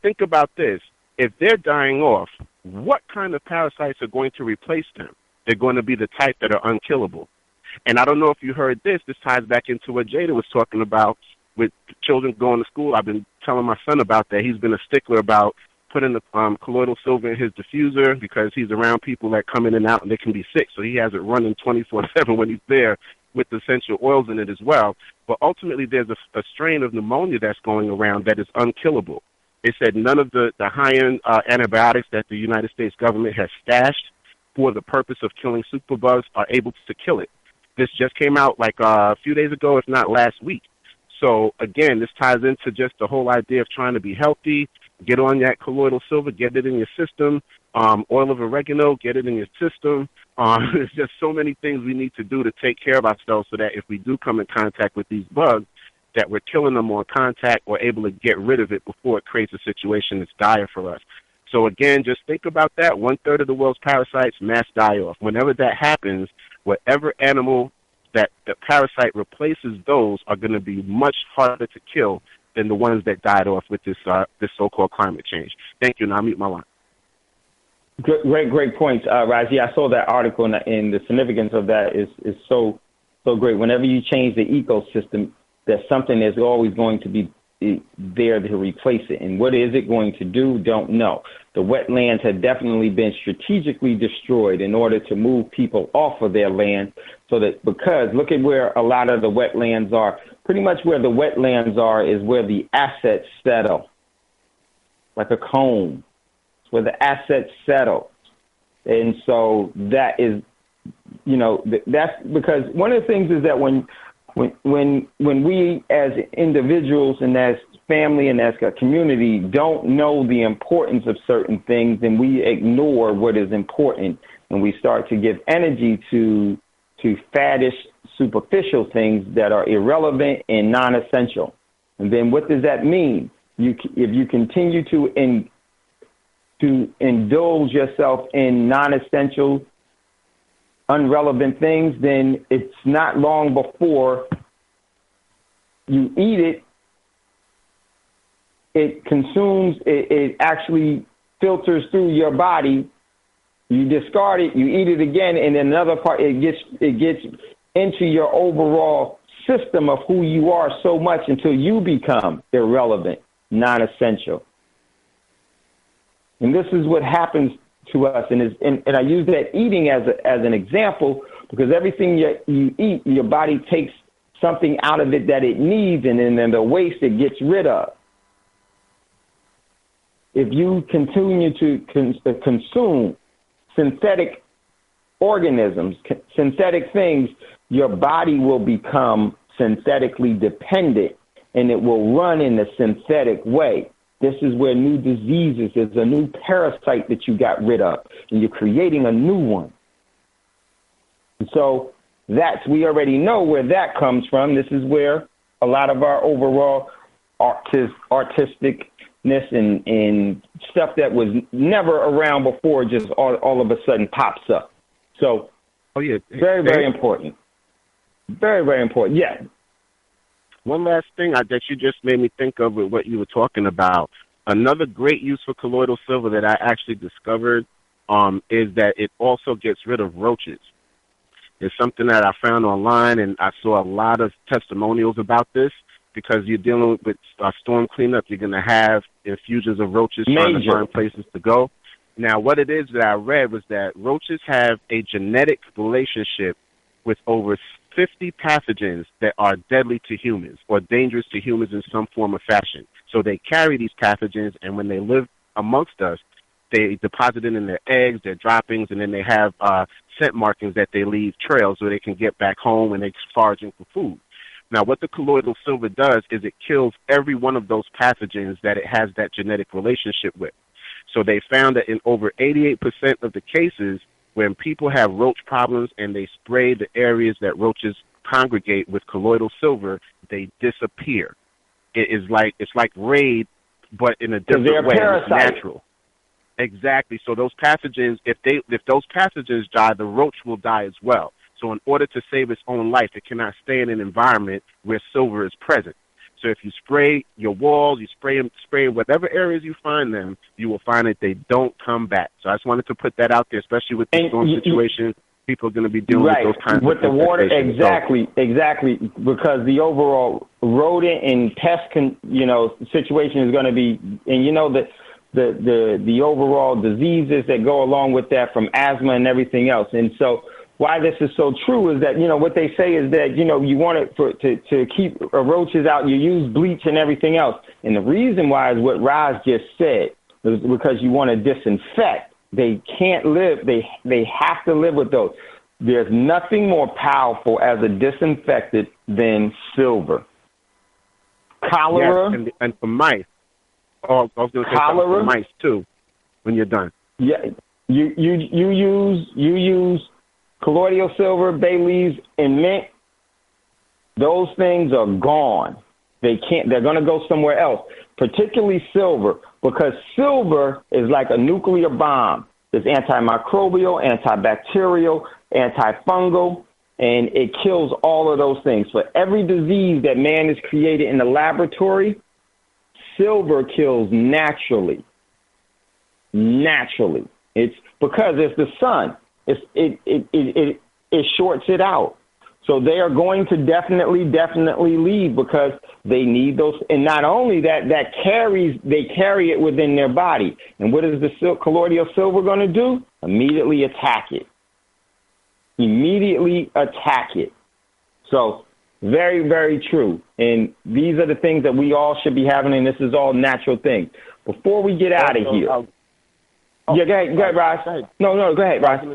think about this. If they're dying off, what kind of parasites are going to replace them? They're going to be the type that are unkillable. And I don't know if you heard this. This ties back into what Jada was talking about with children going to school. I've been telling my son about that. He's been a stickler about putting the colloidal silver in his diffuser because he's around people that come in and out and they can be sick. So he has it running 24/7 when he's there with the essential oils in it as well. But ultimately there's a strain of pneumonia that's going around that is unkillable. They said none of the high-end antibiotics that the United States government has stashed for the purpose of killing superbugs are able to kill it. This just came out like a few days ago, if not last week. So, again, this ties into just the whole idea of trying to be healthy, get on that colloidal silver, get it in your system, oil of oregano, get it in your system. There's just so many things we need to do to take care of ourselves so that if we do come in contact with these bugs, that we're killing them on contact or able to get rid of it before it creates a situation that's dire for us. So, again, just think about that. 1/3 of the world's parasites, mass die-off. Whenever that happens, whatever animal that the parasite replaces those are going to be much harder to kill than the ones that died off with this so-called climate change. Thank you, and I'll mute my line. Great points, Razi. I saw that article, and the significance of that is so great. Whenever you change the ecosystem, there's something that's always going to be there to replace it. And what is it going to do? Don't know. The wetlands have definitely been strategically destroyed in order to move people off of their land, because look at where a lot of the wetlands are. Pretty much where the wetlands are is where the assets settle, like a comb. It's where the assets settle. And so that is, that's because one of the things is that when we as individuals and as family and as a community don't know the importance of certain things, then we ignore what is important, and we start to give energy to faddish, superficial things that are irrelevant and non-essential. And then what does that mean? If you continue to indulge yourself in non-essential, unrelevant things, then it's not long before you eat it. It consumes, it actually filters through your body. You discard it, you eat it again, and then another part, it gets into your overall system of who you are so much until you become irrelevant, non-essential. And this is what happens to us. And I use that eating as an example, because everything you eat, your body takes something out of it that it needs, and then the waste it gets rid of. If you continue to consume synthetic organisms, synthetic things, your body will become synthetically dependent, and it will run in a synthetic way. This is where new diseases, there's a new parasite that you got rid of, and you're creating a new one. And so we already know where that comes from. This is where a lot of our overall artisticness and stuff that was never around before just all of a sudden pops up. So, very, very important. Very, very important. Yeah. One last thing that you just made me think of with what you were talking about. Another great use for colloidal silver that I actually discovered is that it also gets rid of roaches. It's something that I found online, and I saw a lot of testimonials about this, because you're dealing with storm cleanup. You're going to have infusions of roaches trying to find places to go. Now, what it is that I read was that roaches have a genetic relationship with over 50 pathogens that are deadly to humans or dangerous to humans in some form or fashion. So they carry these pathogens, and when they live amongst us, they deposit it in their eggs, their droppings, and then they have scent markings that they leave trails so they can get back home when they're foraging for food. Now, what the colloidal silver does is it kills every one of those pathogens that it has that genetic relationship with. So they found that in over 88% of the cases, when people have roach problems and they spray the areas that roaches congregate with colloidal silver, they disappear. It's like Raid, but in a different way. It's natural. Exactly. So those pathogens, if those pathogens die, the roach will die as well. So in order to save its own life, it cannot stay in an environment where silver is present. So if you spray your walls, you spray in whatever areas you find them, you will find that they don't come back. So I just wanted to put that out there, especially with the storm situation. People are going to be dealing with those kinds of the water. Exactly, because the overall rodent and pest situation is going to be, and the overall diseases that go along with that, from asthma and everything else. And so why this is so true is that, what they say is that, you want it to keep roaches out, you use bleach and everything else. And the reason why is what Roz just said, is because you want to disinfect. They can't live. They have to live with those. There's nothing more powerful as a disinfectant than silver. Cholera. Yes, and for mice. Oh, I was going to say something for mice too, when you're done. Yeah, you use colloidal silver, bay leaves, and mint. Those things are gone. They're going to go somewhere else, particularly silver, because silver is like a nuclear bomb. It's antimicrobial, antibacterial, antifungal. and it kills all of those things. For every disease that man has created in the laboratory, silver kills naturally. Naturally. It's because it's the sun. It shorts it out. So they are going to definitely leave because they need those. And not only that, they carry it within their body. And what is the colloidal silver going to do? Immediately attack it. So very, very true. And these are the things that we all should be having, and this is all natural things. Before we get out of here. Go ahead, Ross. No, go ahead, Ross.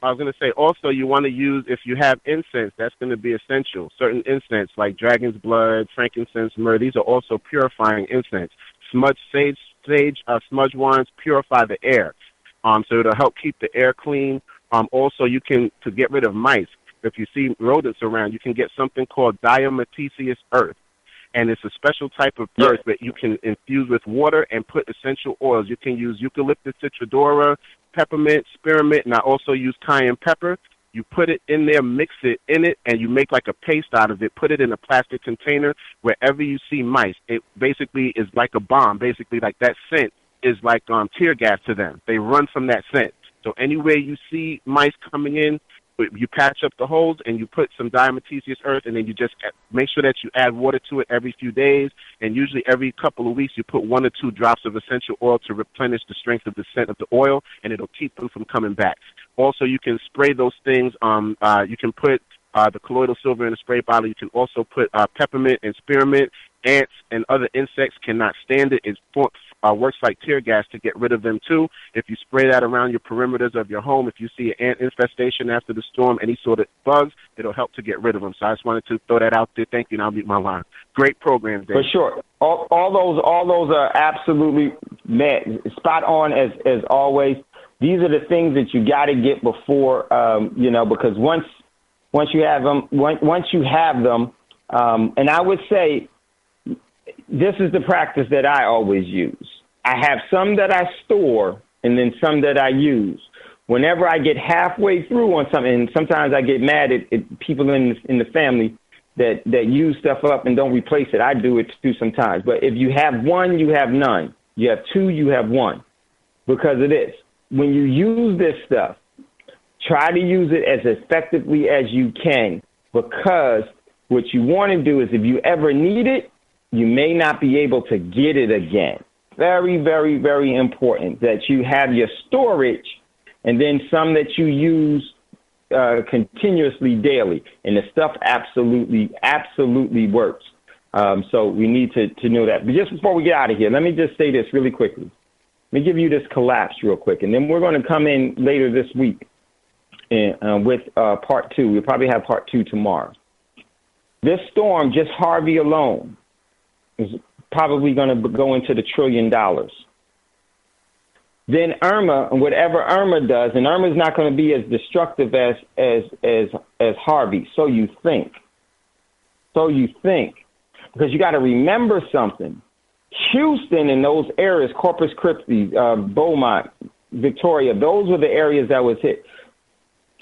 I was going to say, also, you want to use, if you have incense, that's going to be essential. Certain incense, like dragon's blood, frankincense, myrrh, these are also purifying incense. Smudge smudge wands purify the air. So it'll help keep the air clean. Also, you can, to get rid of mice, if you see rodents around, you can get something called diatomaceous earth. And it's a special type of earth that you can infuse with water and put essential oils. You can use eucalyptus citrodora, peppermint, spearmint, and I also use cayenne pepper. You put it in there, mix it in it, and you make like a paste out of it. Put it in a plastic container. Wherever you see mice, it basically is like a bomb. Basically, like that scent is like tear gas to them. They run from that scent. So anywhere you see mice coming in, you patch up the holes and you put some diatomaceous earth, and then you just make sure that you add water to it every few days. And usually every couple of weeks, you put 1 or 2 drops of essential oil to replenish the strength of the scent of the oil, and it'll keep them from coming back. Also, you can spray those things. You can put the colloidal silver in a spray bottle. You can also put peppermint and spearmint. Ants and other insects cannot stand it. It works like tear gas to get rid of them, too. If you spray that around your perimeters of your home, if you see an ant infestation after the storm, any sort of bugs, it'll help to get rid of them. So I just wanted to throw that out there. Thank you, and I'll mute my line. Great program, Dave. For sure. All those are absolutely spot on as always. These are the things that you got to get before, because once you have them, and I would say this is the practice that I always use. I have some that I store and then some that I use. Whenever I get halfway through on something, and sometimes I get mad at people in the family that use stuff up and don't replace it. I do it too sometimes. But if you have one, you have none. You have two, you have one. Because of this. When you use this stuff, try to use it as effectively as you can, because what you want to do is if you ever need it, you may not be able to get it again. Very, very, very important that you have your storage and then some that you use continuously daily. And the stuff absolutely works. So we need to know that. But just before we get out of here, let me just say this really quickly. Let me give you this collapse real quick. And then we're going to come in later this week with part 2. We'll probably have part 2 tomorrow. This storm, just Harvey alone, is probably going to go into the $1 trillion. Then Irma, and whatever Irma does, and Irma's not going to be as destructive as Harvey. So you think. Because you got to remember something. Houston and those areas, Corpus Christi, Beaumont, Victoria, those were the areas that was hit.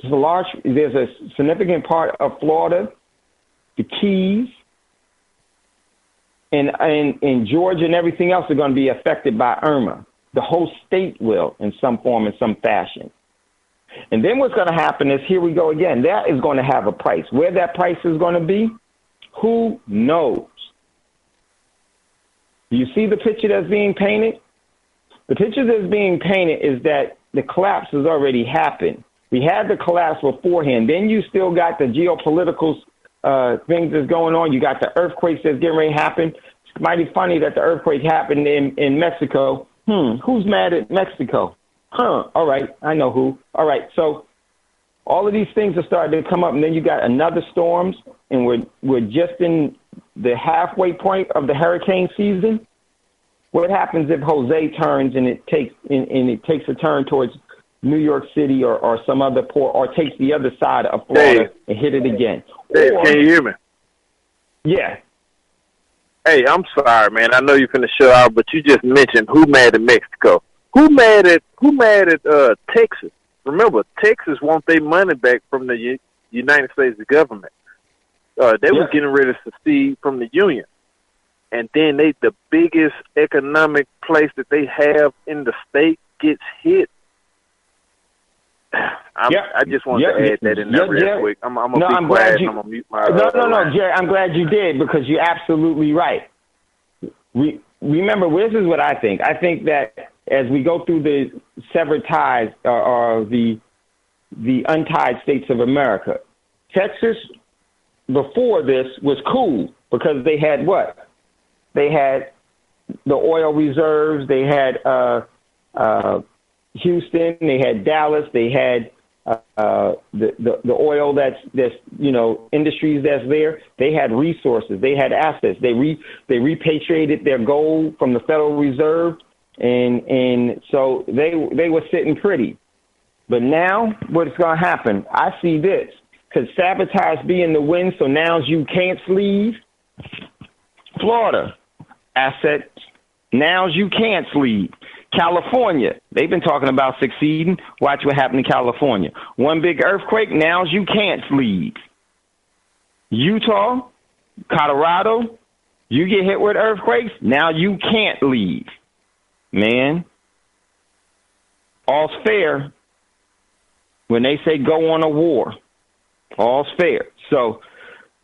There's a significant part of Florida, the Keys, and Georgia and everything else are going to be affected by Irma. The whole state will in some form, in some fashion. And then what's going to happen is, here we go again, that is going to have a price. Where that price is going to be, who knows? Do you see the picture that's being painted? The picture that's being painted is that the collapse has already happened. We had the collapse beforehand. Then you still got the geopolitical things that's going on. You got the earthquakes that's getting ready to happen. It's mighty funny that the earthquake happened in Mexico. Who's mad at Mexico? All right, I know who. All right, so all of these things are starting to come up, and then you got another storms, and we're just in the halfway point of the hurricane season. What happens if Jose turns and it takes a turn towards New York City or some other port, or takes the other side of Florida and hit it again? Dave, can you hear me? Yeah. Hey, I'm sorry, man. I know you're finna shut out, but you just mentioned who mad at Mexico. Who mad at Texas? Remember, Texas want their money back from the United States government. They were getting ready to secede from the Union. And then the biggest economic place that they have in the state gets hit. I just want to add that in there real quick. I'm going to be quiet and I'm going to mute my No, Jerry, I'm glad you did, because you're absolutely right. Remember, this is what I think. I think that as we go through the severed ties or the untied states of America, Texas before this was cool because they had what? They had the oil reserves. They had Houston. They had Dallas. They had the oil that's industries that's there. They had resources. They had assets. They repatriated their gold from the Federal Reserve, and so they were sitting pretty. But now what's going to happen? I see this. Could sabotage be in the wind, so now you can't sleeve? Florida, assets. Now you can't sleeve. California, they've been talking about succeeding. Watch what happened in California. One big earthquake, now you can't sleeve. Utah, Colorado, you get hit with earthquakes, now you can't leave. Man, all's fair when they say go on a war. All's fair. So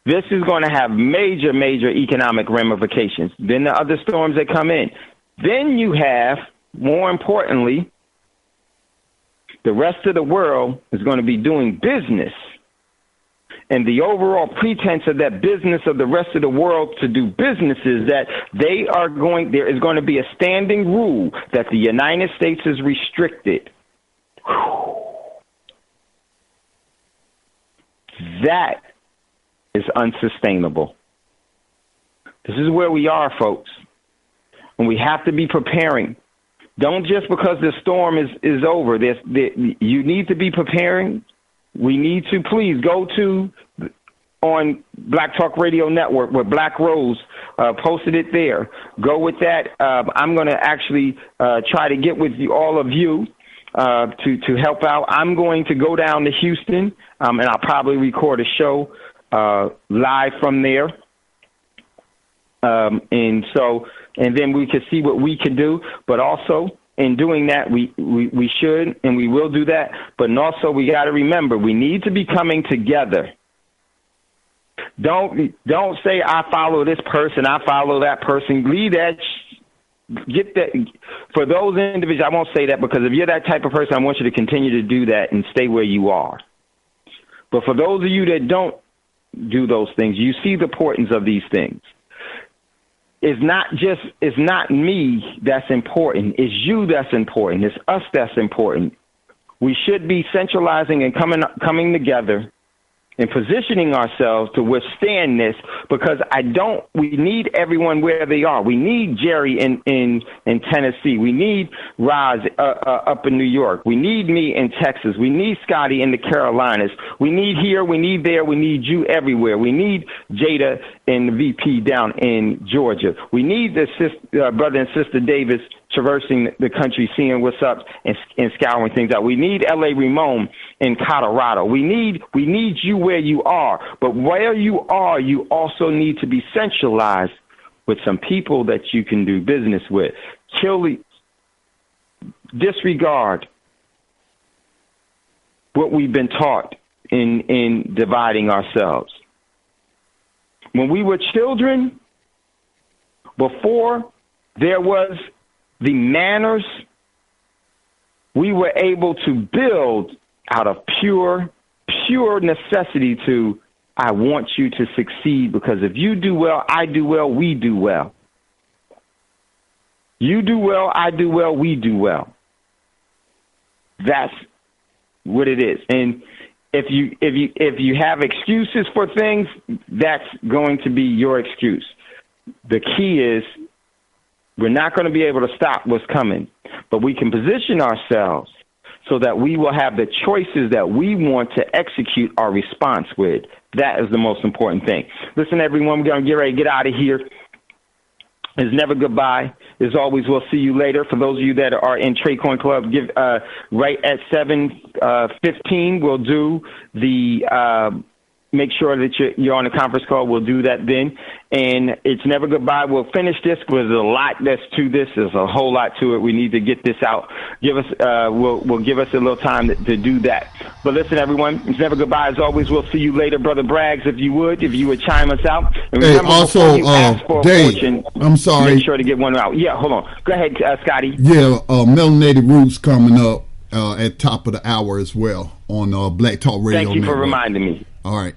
this is going to have major, major economic ramifications. Then the other storms that come in. Then you have, more importantly, the rest of the world is going to be doing business. And the overall pretense of that business of the rest of the world to do business is that there is going to be a standing rule that the United States is restricted. That is unsustainable. This is where we are, folks. And we have to be preparing. Don't just because the storm is over. You need to be preparing. We need to please go to on Black Talk Radio Network where Black Rose posted it there. Go with that. I'm going to actually try to get with all of you to help out. I'm going to go down to Houston, and I'll probably record a show live from there. And then we can see what we can do. But also, in doing that, we should and we will do that. But also, we got to remember, we need to be coming together. Don't say, I follow this person, I follow that person. Leave that. Get that. For those individuals, I won't say that, because if you're that type of person, I want you to continue to do that and stay where you are. But for those of you that don't do those things, you see the importance of these things. It's not me that's important. It's you that's important. It's us that's important. We should be centralizing and coming together and positioning ourselves to withstand this, because we need everyone where they are. We need Jerry in Tennessee. We need Roz up in New York. We need me in Texas. We need Scotty in the Carolinas. We need here, we need there, we need you everywhere. We need Jada and the VP down in Georgia. We need the brother and sister Davis traversing the country, seeing what's up and scouring things out. We need L.A. Ramon in Colorado. We need you where you are. But where you are, you also need to be centralized with some people that you can do business with. Disregard what we've been taught in dividing ourselves. When we were children, before there was the manners, we were able to build out of pure necessity to, I want you to succeed, because if you do well, I do well, we do well. You do well, I do well, we do well. That's what it is. And if you have excuses for things, that's going to be your excuse. The key is, we're not going to be able to stop what's coming, but we can position ourselves so that we will have the choices that we want to execute our response with. That is the most important thing. Listen, everyone, we're going to get ready to get out of here. It's never goodbye. As always, we'll see you later. For those of you that are in Tradecoin Club, give right at 7:15. We'll do the. Make sure that you're on a conference call. We'll do that then. And it's never goodbye. We'll finish this because there's a lot that's to this. There's a whole lot to it. We need to get this out. We'll give us a little time to do that. But listen, everyone, it's never goodbye. As always, we'll see you later. Brother Braggs, if you would chime us out. And remember, also, Dave, fortune, I'm sorry. Make sure to get one out. Yeah, hold on. Go ahead, Scotty. Yeah, Melanated Roots coming up at top of the hour as well on Black Talk Radio. Thank you Network. for reminding me. All right.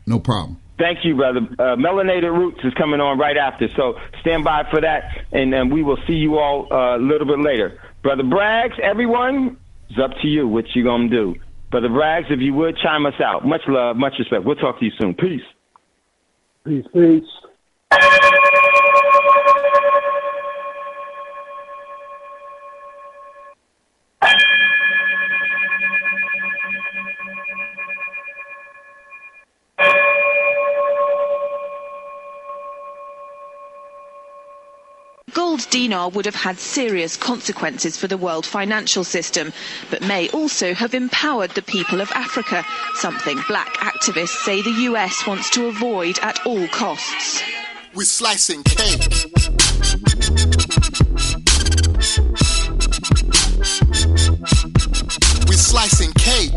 No problem. Thank you, brother. Melanated Roots is coming on right after, so stand by for that, and we will see you all a little bit later. Brother Braggs, everyone, it's up to you what you going to do. Brother Braggs, if you would, chime us out. Much love, much respect. We'll talk to you soon. Peace. Peace, peace. Gold dinar would have had serious consequences for the world financial system, but may also have empowered the people of Africa, something black activists say the US wants to avoid at all costs. We're slicing cake. We're slicing cake.